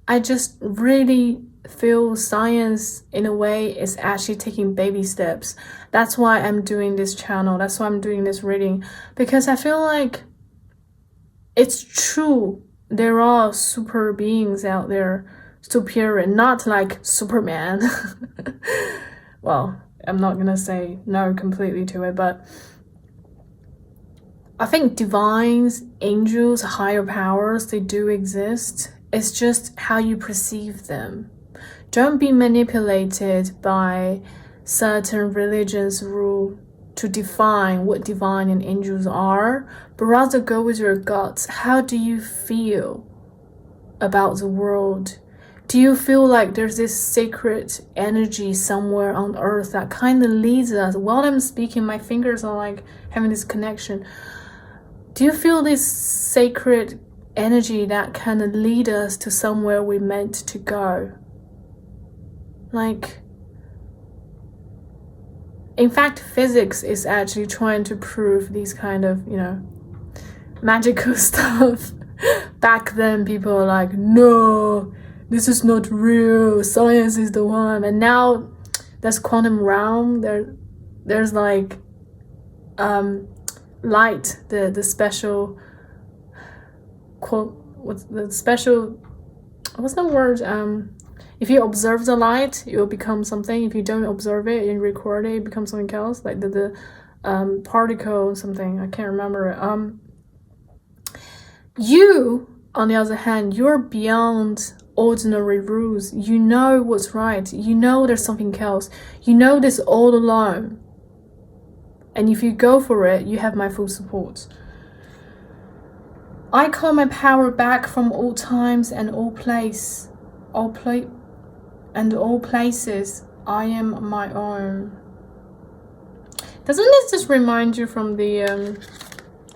I just really feel science in a way is actually taking baby steps. That's why I'm doing this channel. That's why I'm doing this reading, because I feel like it's true. There are super beings out there, superior, not like Superman. Well, I'm not gonna say no completely to it, but I think divines, angels, higher powers, they do exist. It's just how you perceive them. Don't be manipulated by certain religions rule to define what divine and angels are, but rather go with your guts. How do you feel about the world? Do you feel like there's this sacred energy somewhere on earth that kind of leads us? While I'm speaking, my fingers are like having this connection. Do you feel this sacred energy that kind of lead us to somewhere we're meant to go? Like, in fact, physics is actually trying to prove these kind of, magical stuff. Back then, people were like, no, this is not real. Science is the one. And now there's quantum realm. There's like light, the special what's the word? If you observe the light, it will become something. If you don't observe it and record it, it becomes something else. Like the particle something. I can't remember it. You, on the other hand, you're beyond ordinary rules. You know what's right. You know there's something else. You know this all alone. And if you go for it, you have my full support. I call my power back from all times and all places. I am my own. Doesn't this just remind you from the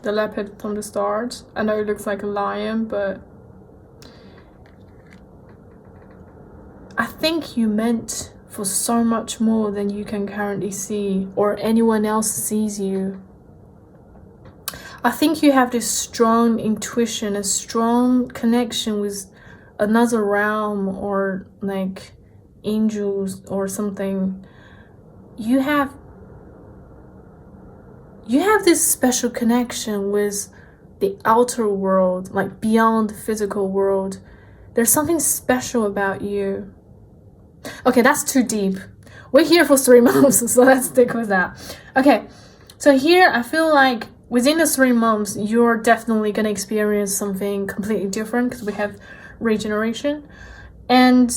leopard from the start? I know it looks like a lion, but I think you meant for so much more than you can currently see or anyone else sees you. I think you have this strong intuition, a strong connection with another realm or like angels or something. You have this special connection with the outer world, like beyond the physical world. There's something special about you. Okay, that's too deep. We're here for 3 months, so let's stick with that. Okay, so here I feel like within the 3 months, you're definitely going to experience something completely different because we have regeneration. And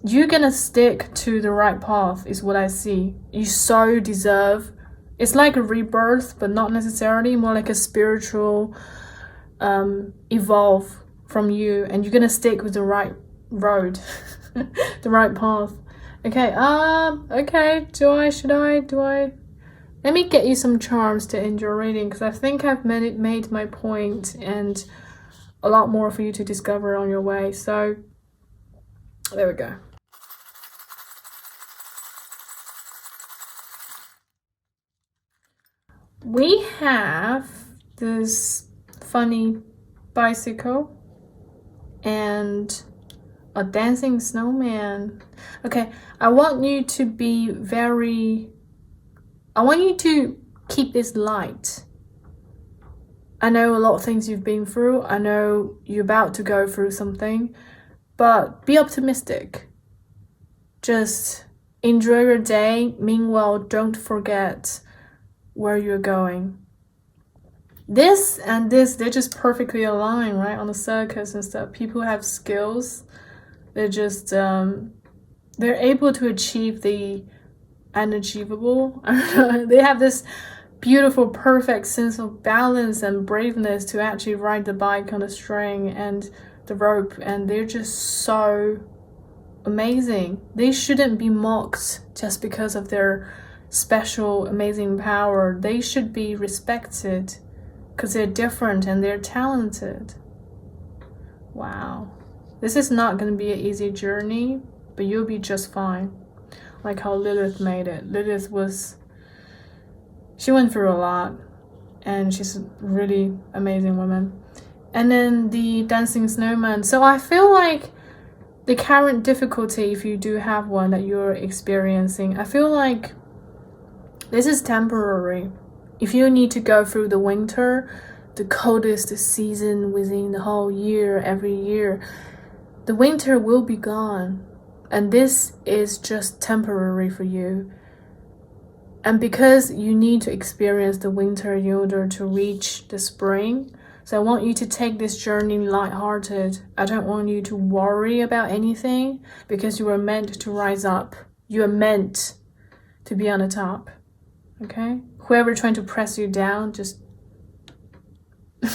you're going to stick to the right path is what I see. You so deserve. It's like a rebirth, but not necessarily. More like a spiritual evolve from you. And you're going to stick with the right road. The right path. Okay, okay. Do I? Let me get you some charms to end your reading, because I think I've made my point and a lot more for you to discover on your way. So, there we go. We have this funny bicycle and a dancing snowman. Okay, I want you to keep this light. I know a lot of things you've been through. I know you're about to go through something, but be optimistic. Just enjoy your day. Meanwhile, don't forget where you're going. This and this, they're just perfectly aligned, right? On the circus and stuff. People have skills. They're just, they're able to achieve the unachievable. They have this beautiful, perfect sense of balance and braveness to actually ride the bike on the string and the rope. And they're just so amazing. They shouldn't be mocked just because of their special, amazing power. They should be respected because they're different and they're talented. Wow. This is not going to be an easy journey, but you'll be just fine. Like how Lilith made it. Lilith she went through a lot, and she's a really amazing woman. And then the dancing snowman. So I feel like the current difficulty, if you do have one that you're experiencing, I feel like this is temporary. If you need to go through the winter, the coldest season within the whole year, every year, the winter will be gone. And this is just temporary for you. And because you need to experience the winter in order to reach the spring, so I want you to take this journey lighthearted. I don't want you to worry about anything, because you were meant to rise up you're meant to be on the top. Okay? Whoever trying to press you down, just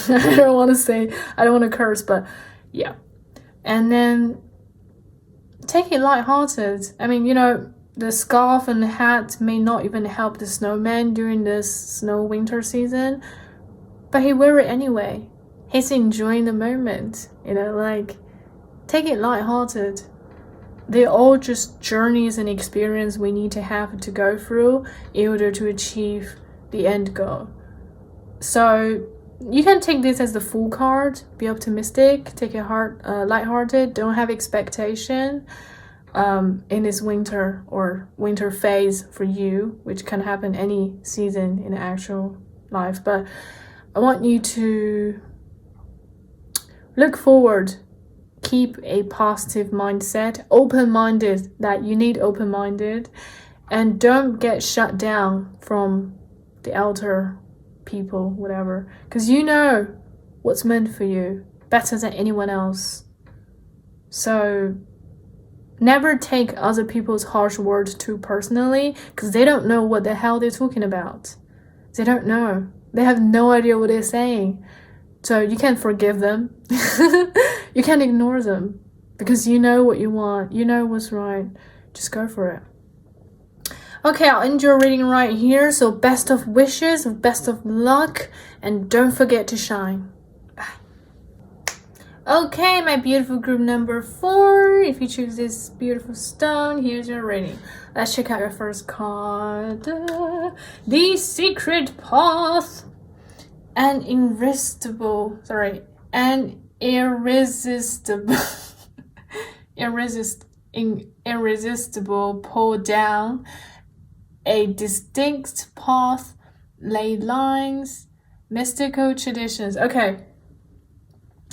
I don't want to curse, but yeah. And then take it lighthearted. I mean, you know, the scarf and the hat may not even help the snowman during this snow winter season, but he wear it anyway. He's enjoying the moment, you know, like, take it lighthearted. They're all just journeys and experience we need to have to go through in order to achieve the end goal. So you can take this as the Fool card. Be optimistic, take it lighthearted, don't have expectation in this winter or winter phase for you, which can happen any season in actual life. But I want you to look forward, keep a positive mindset, open-minded, that you need open-minded, and don't get shut down from the outer people, whatever, because you know what's meant for you better than anyone else. So never take other people's harsh words too personally, because they don't know what the hell they're talking about. They don't know. They have no idea what they're saying. So you can't forgive them. You can't ignore them, because you know what you want. You know what's right. Just go for it. Okay, I'll end your reading right here. So best of wishes, best of luck, and don't forget to shine. Bye. Okay, my beautiful group number 4. If you choose this beautiful stone, here's your reading. Let's check out your first card. The Secret Path. An irresistible pull down, a distinct path, ley lines, mystical traditions. Okay,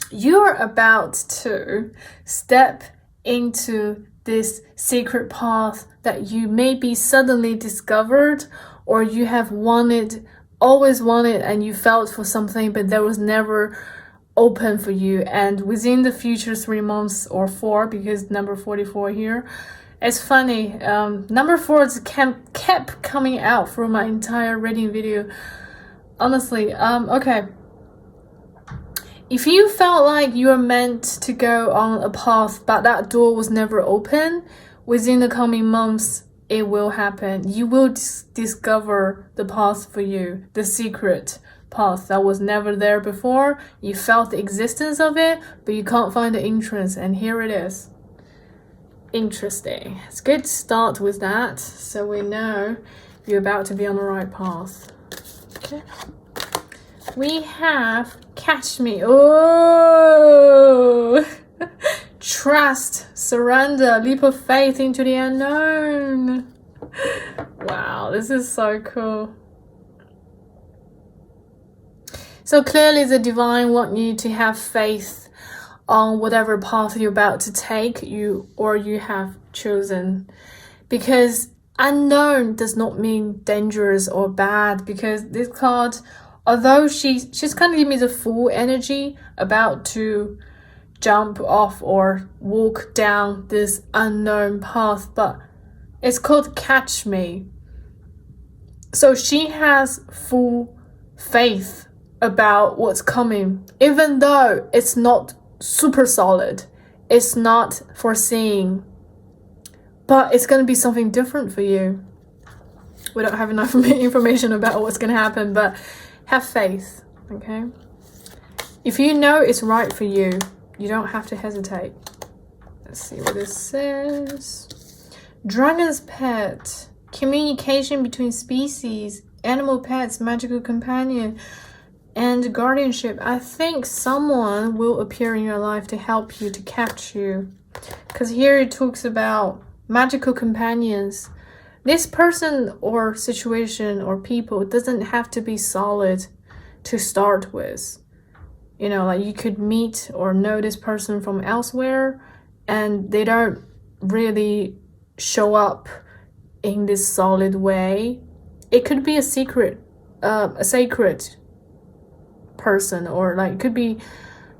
you're about to step into this secret path that you maybe suddenly discovered, or you have always wanted, and you felt for something, but there was never open for you. And within the future 3 months or 4, because number 44 here, it's funny, number 4 kept coming out through my entire reading video, honestly. Okay, if you felt like you were meant to go on a path but that door was never open, within the coming months it will happen. You will discover the path for you, the secret path that was never there before. You felt the existence of it, but you can't find the entrance, and here it is. Interesting. It's good to start with that, so we know you're about to be on the right path. Okay. We have Catch Me. Oh! Trust, surrender, leap of faith into the unknown. Wow, this is so cool. So clearly the divine want you to have faith on whatever path you're about to take, you have chosen. Because unknown does not mean dangerous or bad, because this card, although she's kind of giving me the full energy about to jump off or walk down this unknown path, but it's called Catch Me. So she has full faith about what's coming, even though it's not super solid, it's not foreseeing, but it's going to be something different for you. We don't have enough information about what's going to happen, but have faith, okay? If you know it's right for you, you don't have to hesitate. Let's see what this says. Dragon's pet. Communication between species. Animal pets. Magical companion. And guardianship. I think someone will appear in your life to help you, to catch you. Because here it talks about magical companions. This person or situation or people doesn't have to be solid to start with. You know, like you could meet or know this person from elsewhere, and they don't really show up in this solid way. It could be a sacred person, or like it could be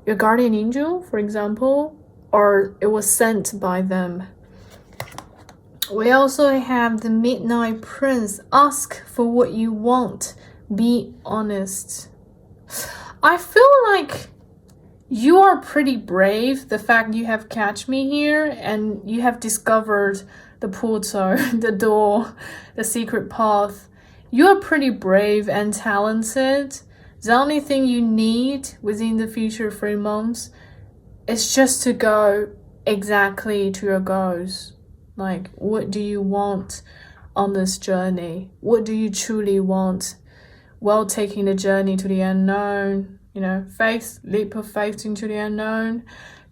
your guardian angel, for example, or it was sent by them. We also have the Midnight Prince. Ask for what you want. Be honest. I feel like you are pretty brave. The fact you have catch me here and you have discovered the portal, the door, the secret path. You are pretty brave and talented. The only thing you need within the future 3 months is just to go exactly to your goals. Like, what do you want on this journey? What do you truly want while taking the journey to the unknown? You know, faith, leap of faith into the unknown,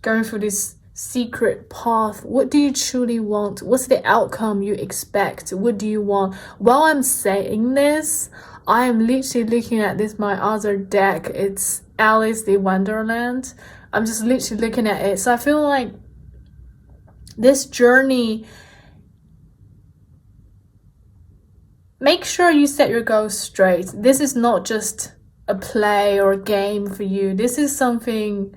going through this secret path. What do you truly want? What's the outcome you expect? What do you want? While I'm saying this, I am literally looking at this, my other deck. It's Alice the Wonderland. I'm just literally looking at it. So I feel like this journey, make sure you set your goals straight. This is not just a play or a game for you. This is something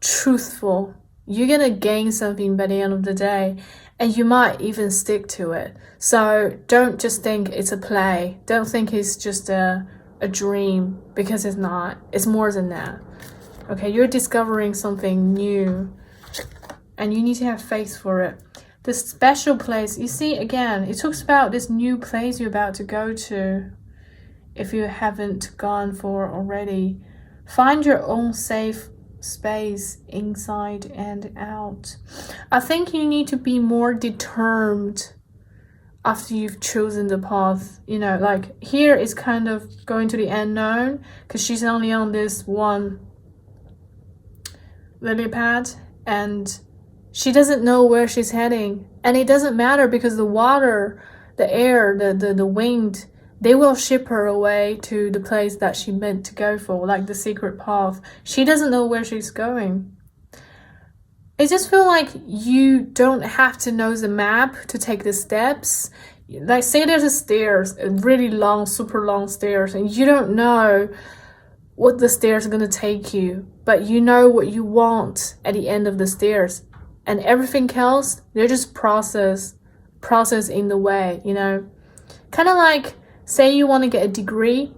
truthful. You're gonna gain something by the end of the day, and you might even stick to it. So don't just think it's a play. Don't think it's just a dream, because it's not. It's more than that. Okay, you're discovering something new, and you need to have faith for it. The special place, you see, again, it talks about this new place you're about to go to. If you haven't gone for already, find your own safe space inside and out. I think you need to be more determined after you've chosen the path. You know, like here is kind of going to the unknown, because she's only on this one lily pad and she doesn't know where she's heading. And it doesn't matter, because the water, the air, the wind, they will ship her away to the place that she meant to go for, like the secret path. She doesn't know where she's going. I just feel like you don't have to know the map to take the steps. Like, say there's a stairs, a really long, super long stairs, and you don't know what the stairs are going to take you, but you know what you want at the end of the stairs. And everything else, they're just process in the way, you know. Kind of like, say you want to get a degree.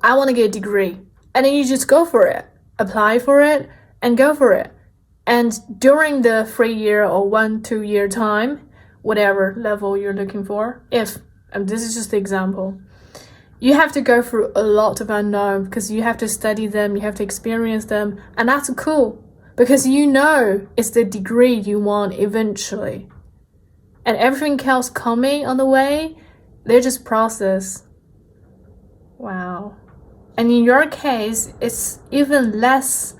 I want to get a degree. And then you just go for it. Apply for it and go for it. And during the 3-year or 1-2 year time, whatever level you're looking for, this is just the example, you have to go through a lot of unknown, because you have to study them, you have to experience them. And that's cool, because you know it's the degree you want eventually. And everything else coming on the way, they're just process. Wow. And in your case, it's even less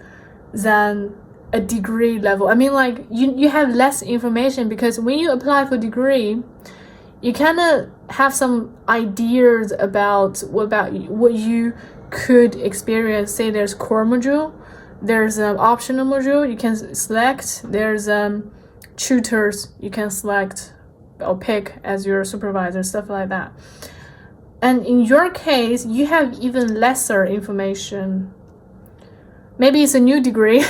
than a degree level. I mean, like, you have less information, because when you apply for degree, you kind of have some ideas about what you could experience. Say there's core module, there's an optional module you can select, there's tutors you can select or pick as your supervisor, stuff like that. And in your case, you have even lesser information. Maybe it's a new degree.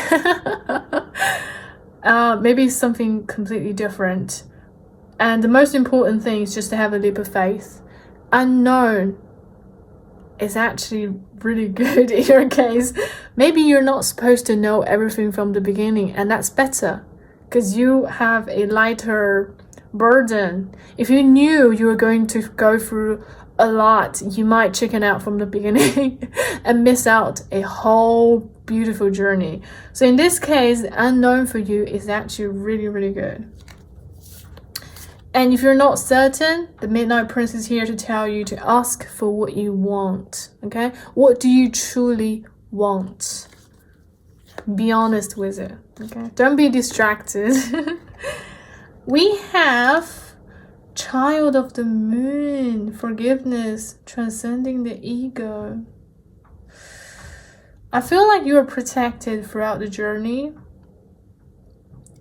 Maybe it's something completely different. And the most important thing is just to have a leap of faith. Unknown is actually really good in your case. Maybe you're not supposed to know everything from the beginning, and that's better, because you have a lighter burden. If you knew you were going to go through a lot, you might chicken out from the beginning and miss out a whole beautiful journey. So in this case, the unknown for you is actually really, really good. And if you're not certain, the Midnight Prince is here to tell you to ask for what you want. Okay? What do you truly want? Be honest with it. Okay? Don't be distracted. We have Child of the Moon, forgiveness, transcending the ego. I feel like you are protected throughout the journey,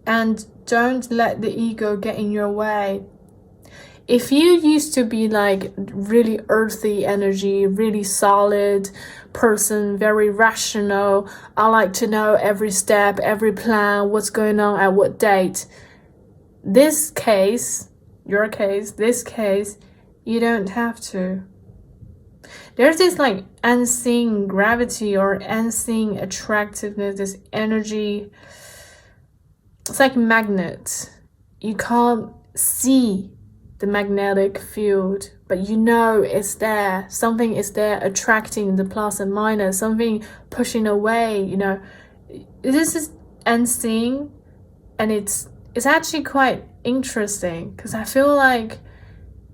and don't let the ego get in your way. If you used to be like really earthy energy, really solid person, very rational, I like to know every step, every plan, what's going on at what date, this case, this case, you don't have to. There's this like unseen gravity or unseen attractiveness, this energy. It's like magnet. You can't see the magnetic field, but you know it's there. Something is there attracting the plus and minus, something pushing away, you know. This is unseen, and it's actually quite interesting because I feel like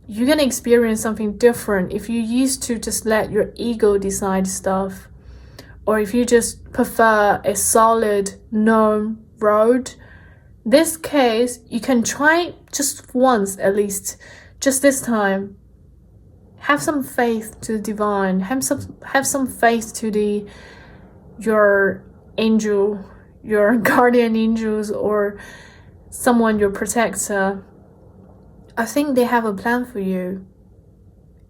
you're gonna experience something different if you used to just let your ego decide stuff, or if you just prefer a solid known road. This case, you can try just once at least, just this time. Have some faith to the divine. Have some faith to your angel, your guardian angels, or someone, your protector. I think they have a plan for you,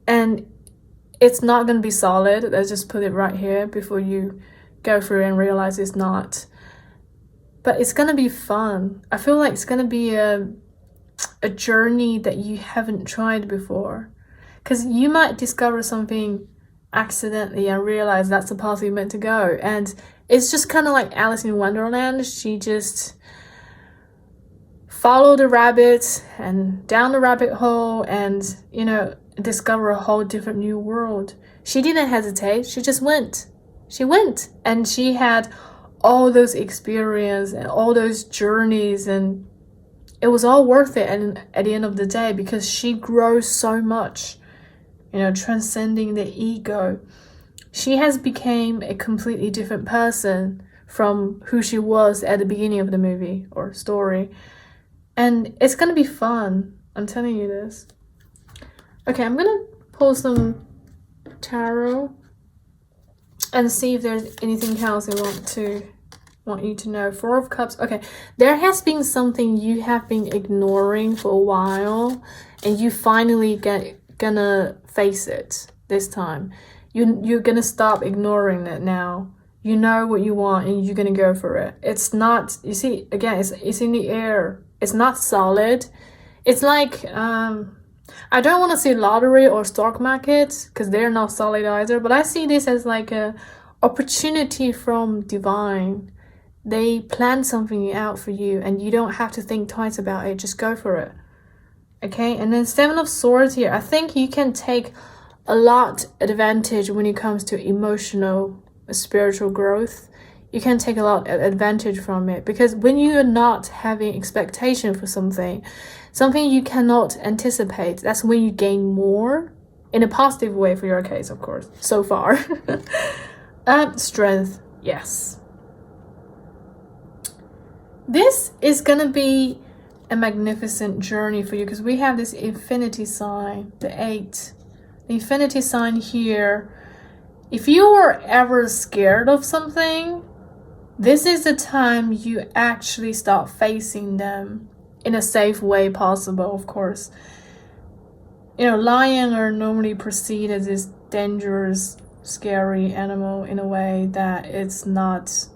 and it's not gonna be solid. Let's just put it right here before you go through and realize it's not. But it's gonna be fun. I feel like it's gonna be a journey that you haven't tried before. Because you might discover something accidentally and realize that's the path you're meant to go. And it's just kind of like Alice in Wonderland. She just followed the rabbit and down the rabbit hole and, you know, discover a whole different new world. She didn't hesitate. She just went. She went. And she had all those experiences and all those journeys, and it was all worth it. And at the end of the day, because she grows so much, you know, transcending the ego, she has become a completely different person from who she was at the beginning of the movie or story. And it's gonna be fun. I'm telling you this. Okay, I'm gonna pull some tarot and see if there's anything else I want you to know. Four of Cups. Okay, there has been something you have been ignoring for a while, and you finally gonna face it this time. You're gonna stop ignoring it now. You know what you want, and you're gonna go for it. It's not. You see, again, it's in the air. It's not solid. It's like I don't want to say lottery or stock market because they're not solid either, but I see this as like a opportunity from divine. They plan something out for you and you don't have to think twice about it. Just go for it. Okay, and then Seven of Swords here. I think you can take a lot advantage when it comes to emotional, spiritual growth. You can take a lot of advantage from it, because when you are not having expectation for something you cannot anticipate, that's when you gain more in a positive way for your case, of course, so far. Strength, yes. This is gonna be a magnificent journey for you, because we have this infinity sign, the 8. The infinity sign here. If you were ever scared of something, this is the time you actually start facing them in a safe way possible, of course. You know, lions are normally perceived as this dangerous, scary animal in a way that it's not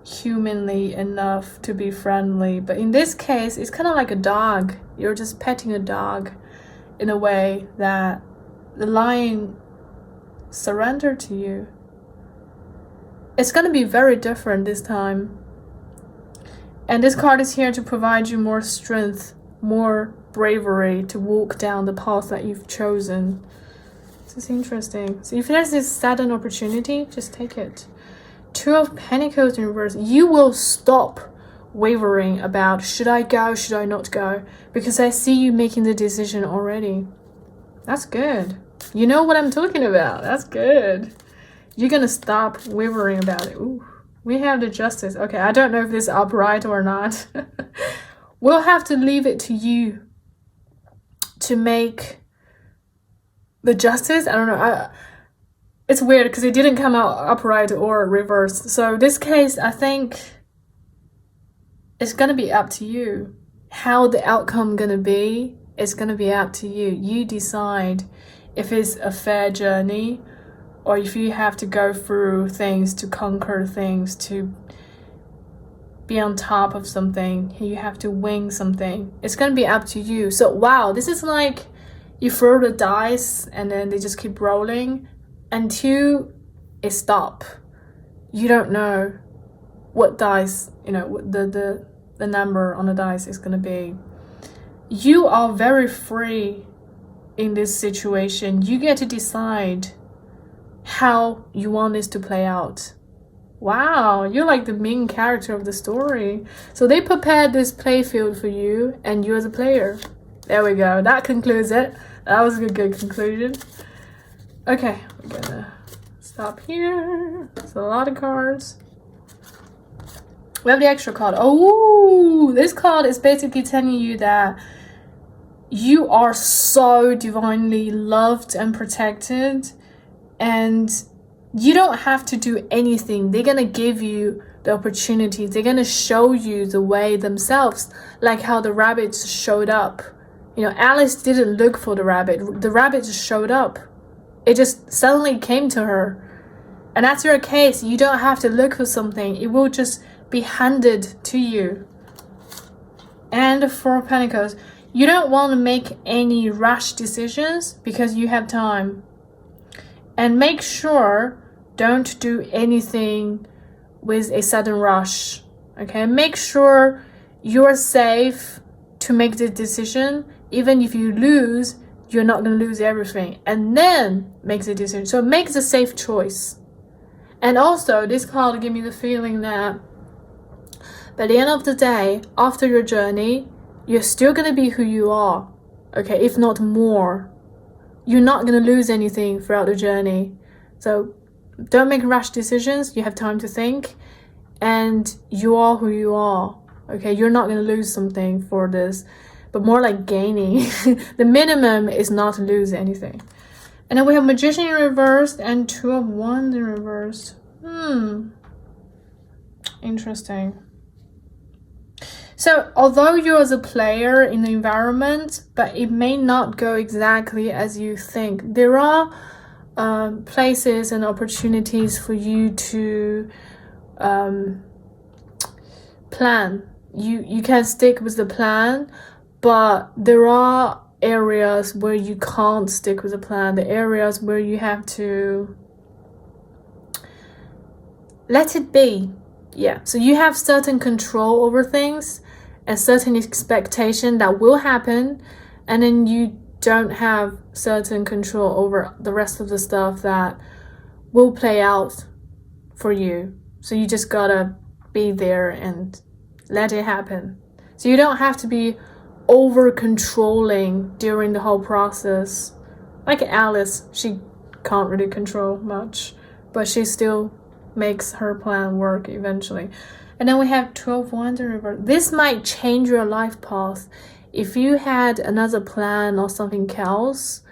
humanly enough to be friendly. But in this case, it's kind of like a dog. You're just petting a dog in a way that the lion surrendered to you. It's going to be very different this time. And this card is here to provide you more strength, more bravery to walk down the path that you've chosen. This is interesting. So if there's this sudden opportunity, just take it. Two of Pentacles in reverse. You will stop wavering about, should I go, should I not go? Because I see you making the decision already. That's good. You know what I'm talking about. That's good. You're going to stop wavering about it. Ooh. We have the Justice. Okay, I don't know if this is upright or not. We'll have to leave it to you to make the Justice. I don't know. It's weird because it didn't come out upright or reversed. So this case, I think it's going to be up to you. How the outcome going to be, it's going to be up to you. You decide if it's a fair journey, or if you have to go through things to conquer things, to be on top of something. You have to win something. It's gonna be up to you. So wow, this is like you throw the dice and then they just keep rolling until it stop. You don't know what dice, what the number on the dice is gonna be. You are very free in this situation. You get to decide how you want this to play out. Wow, you're like the main character of the story. So they prepared this playfield for you and you as a player. There we go. That concludes it. That was a good conclusion. Okay, we're gonna stop here. It's a lot of cards. We have the extra card. Oh, this card is basically telling you that you are so divinely loved and protected, and you don't have to do anything. They're gonna give you the opportunities. They're gonna show you the way themselves, like how the rabbits showed up. Alice didn't look for the rabbit. The rabbit just showed up. It just suddenly came to her. And that's your case. You don't have to look for something. It will just be handed to you. And the Four of Pentacles. You don't want to make any rash decisions because you have time. And make sure don't do anything with a sudden rush. Okay, make sure you're safe to make the decision. Even if you lose, you're not going to lose everything. And then make the decision. So make the safe choice. And also, this card gave me the feeling that by the end of the day, after your journey, you're still going to be who you are. Okay, if not more. You're not going to lose anything throughout the journey. So don't make rash decisions. You have time to think. And you are who you are. Okay, you're not going to lose something for this. But more like gaining. The minimum is not to lose anything. And then we have Magician in reversed and Two of Wands in reversed. Interesting. So, although you're as a player in the environment, but it may not go exactly as you think. There are places and opportunities for you to plan. You can stick with the plan, but there are areas where you can't stick with the plan. The areas where you have to let it be. Yeah, so you have certain control over things and certain expectation that will happen, and then you don't have certain control over the rest of the stuff that will play out for you. So you just gotta be there and let it happen. So you don't have to be over controlling during the whole process. Like Alice, she can't really control much, but she still makes her plan work eventually. And then we have 12 Wands in reverse. This might change your life path. If you had another plan or something else,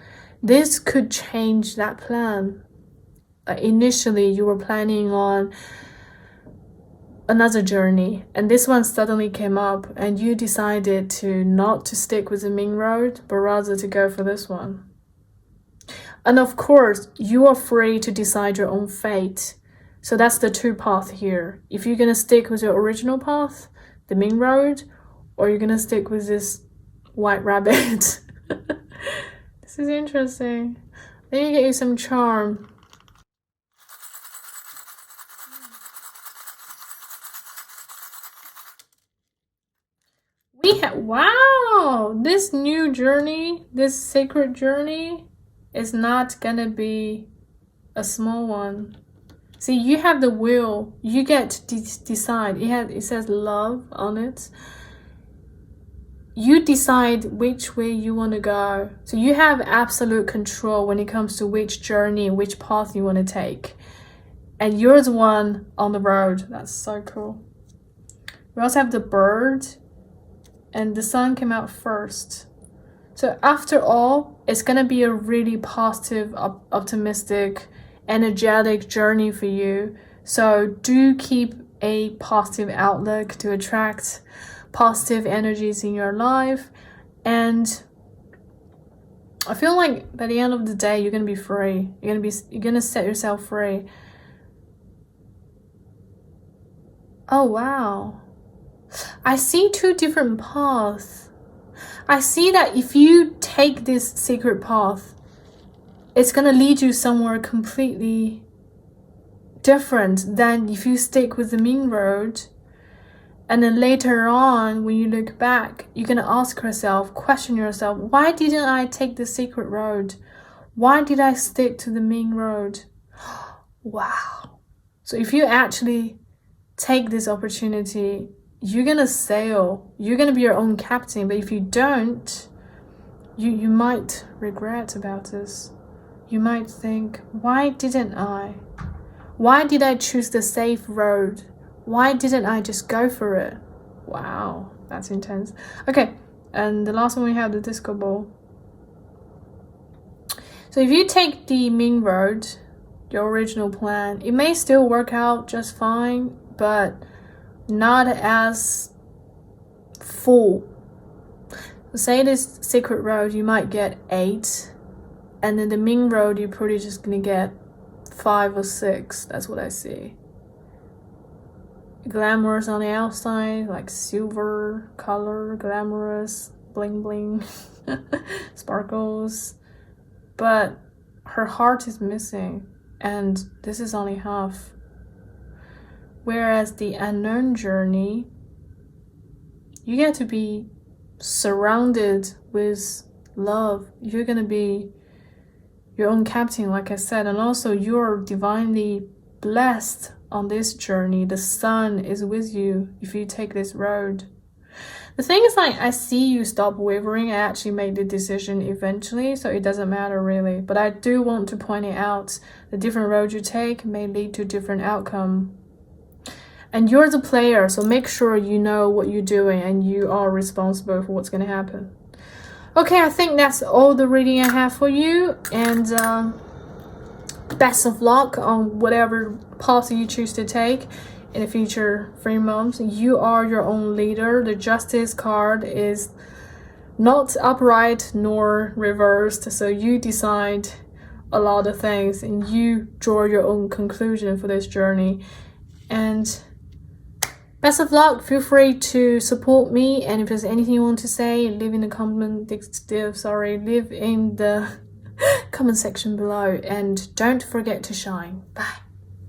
this could change that plan. Initially, you were planning on another journey, and this one suddenly came up, and you decided not to stick with the main road, but rather to go for this one. And of course, you are free to decide your own fate. So that's the two paths here. If you're going to stick with your original path, the main road, or you're going to stick with this white rabbit. This is interesting. Let me get you some charm. Wow, this new journey, this sacred journey is not going to be a small one. See, you have the will. You get to decide. It says love on it. You decide which way you want to go. So you have absolute control when it comes to which journey, which path you want to take. And you're the one on the road. That's so cool. We also have the bird. And the sun came out first. So after all, it's going to be a really positive, optimistic, energetic journey for you. So do keep a positive outlook to attract positive energies in your life. And I feel like by the end of the day, you're going to be free. You're going to set yourself free. Oh, wow. I see two different paths. I see that if you take this secret path, it's going to lead you somewhere completely different than if you stick with the main road. And then later on, when you look back, you're going to ask yourself, question yourself, why didn't I take the secret road? Why did I stick to the main road? Wow. So if you actually take this opportunity, you're going to sail. You're going to be your own captain. But if you don't, you might regret about this. You might think, why didn't I? Why did I choose the safe road? Why didn't I just go for it? Wow, that's intense. Okay, and the last one we have the disco ball. So if you take the main road, your original plan, it may still work out just fine, but not as full. So say this secret road, you might get 8, and then the main road, you're probably just gonna get 5 or 6. That's what I see. Glamorous on the outside, like silver color, glamorous, bling bling, sparkles. But her heart is missing, and this is only half. Whereas the unknown journey, you get to be surrounded with love. You're gonna be your own captain, like I said, and also you're divinely blessed on this journey. The sun is with you if you take this road. The thing is, like, I see you stop wavering. I actually made the decision eventually, so it doesn't matter really. But I do want to point it out. The different road you take may lead to different outcome. And you're the player, so make sure you know what you're doing and you are responsible for what's going to happen. Okay, I think that's all the reading I have for you. And best of luck on whatever path you choose to take in the future 3 months. You are your own leader. The Justice card is not upright nor reversed, so you decide a lot of things and you draw your own conclusion for this journey. And best of luck. Feel free to support me, and if there's anything you want to say, leave in the comment section below, and don't forget to shine. Bye.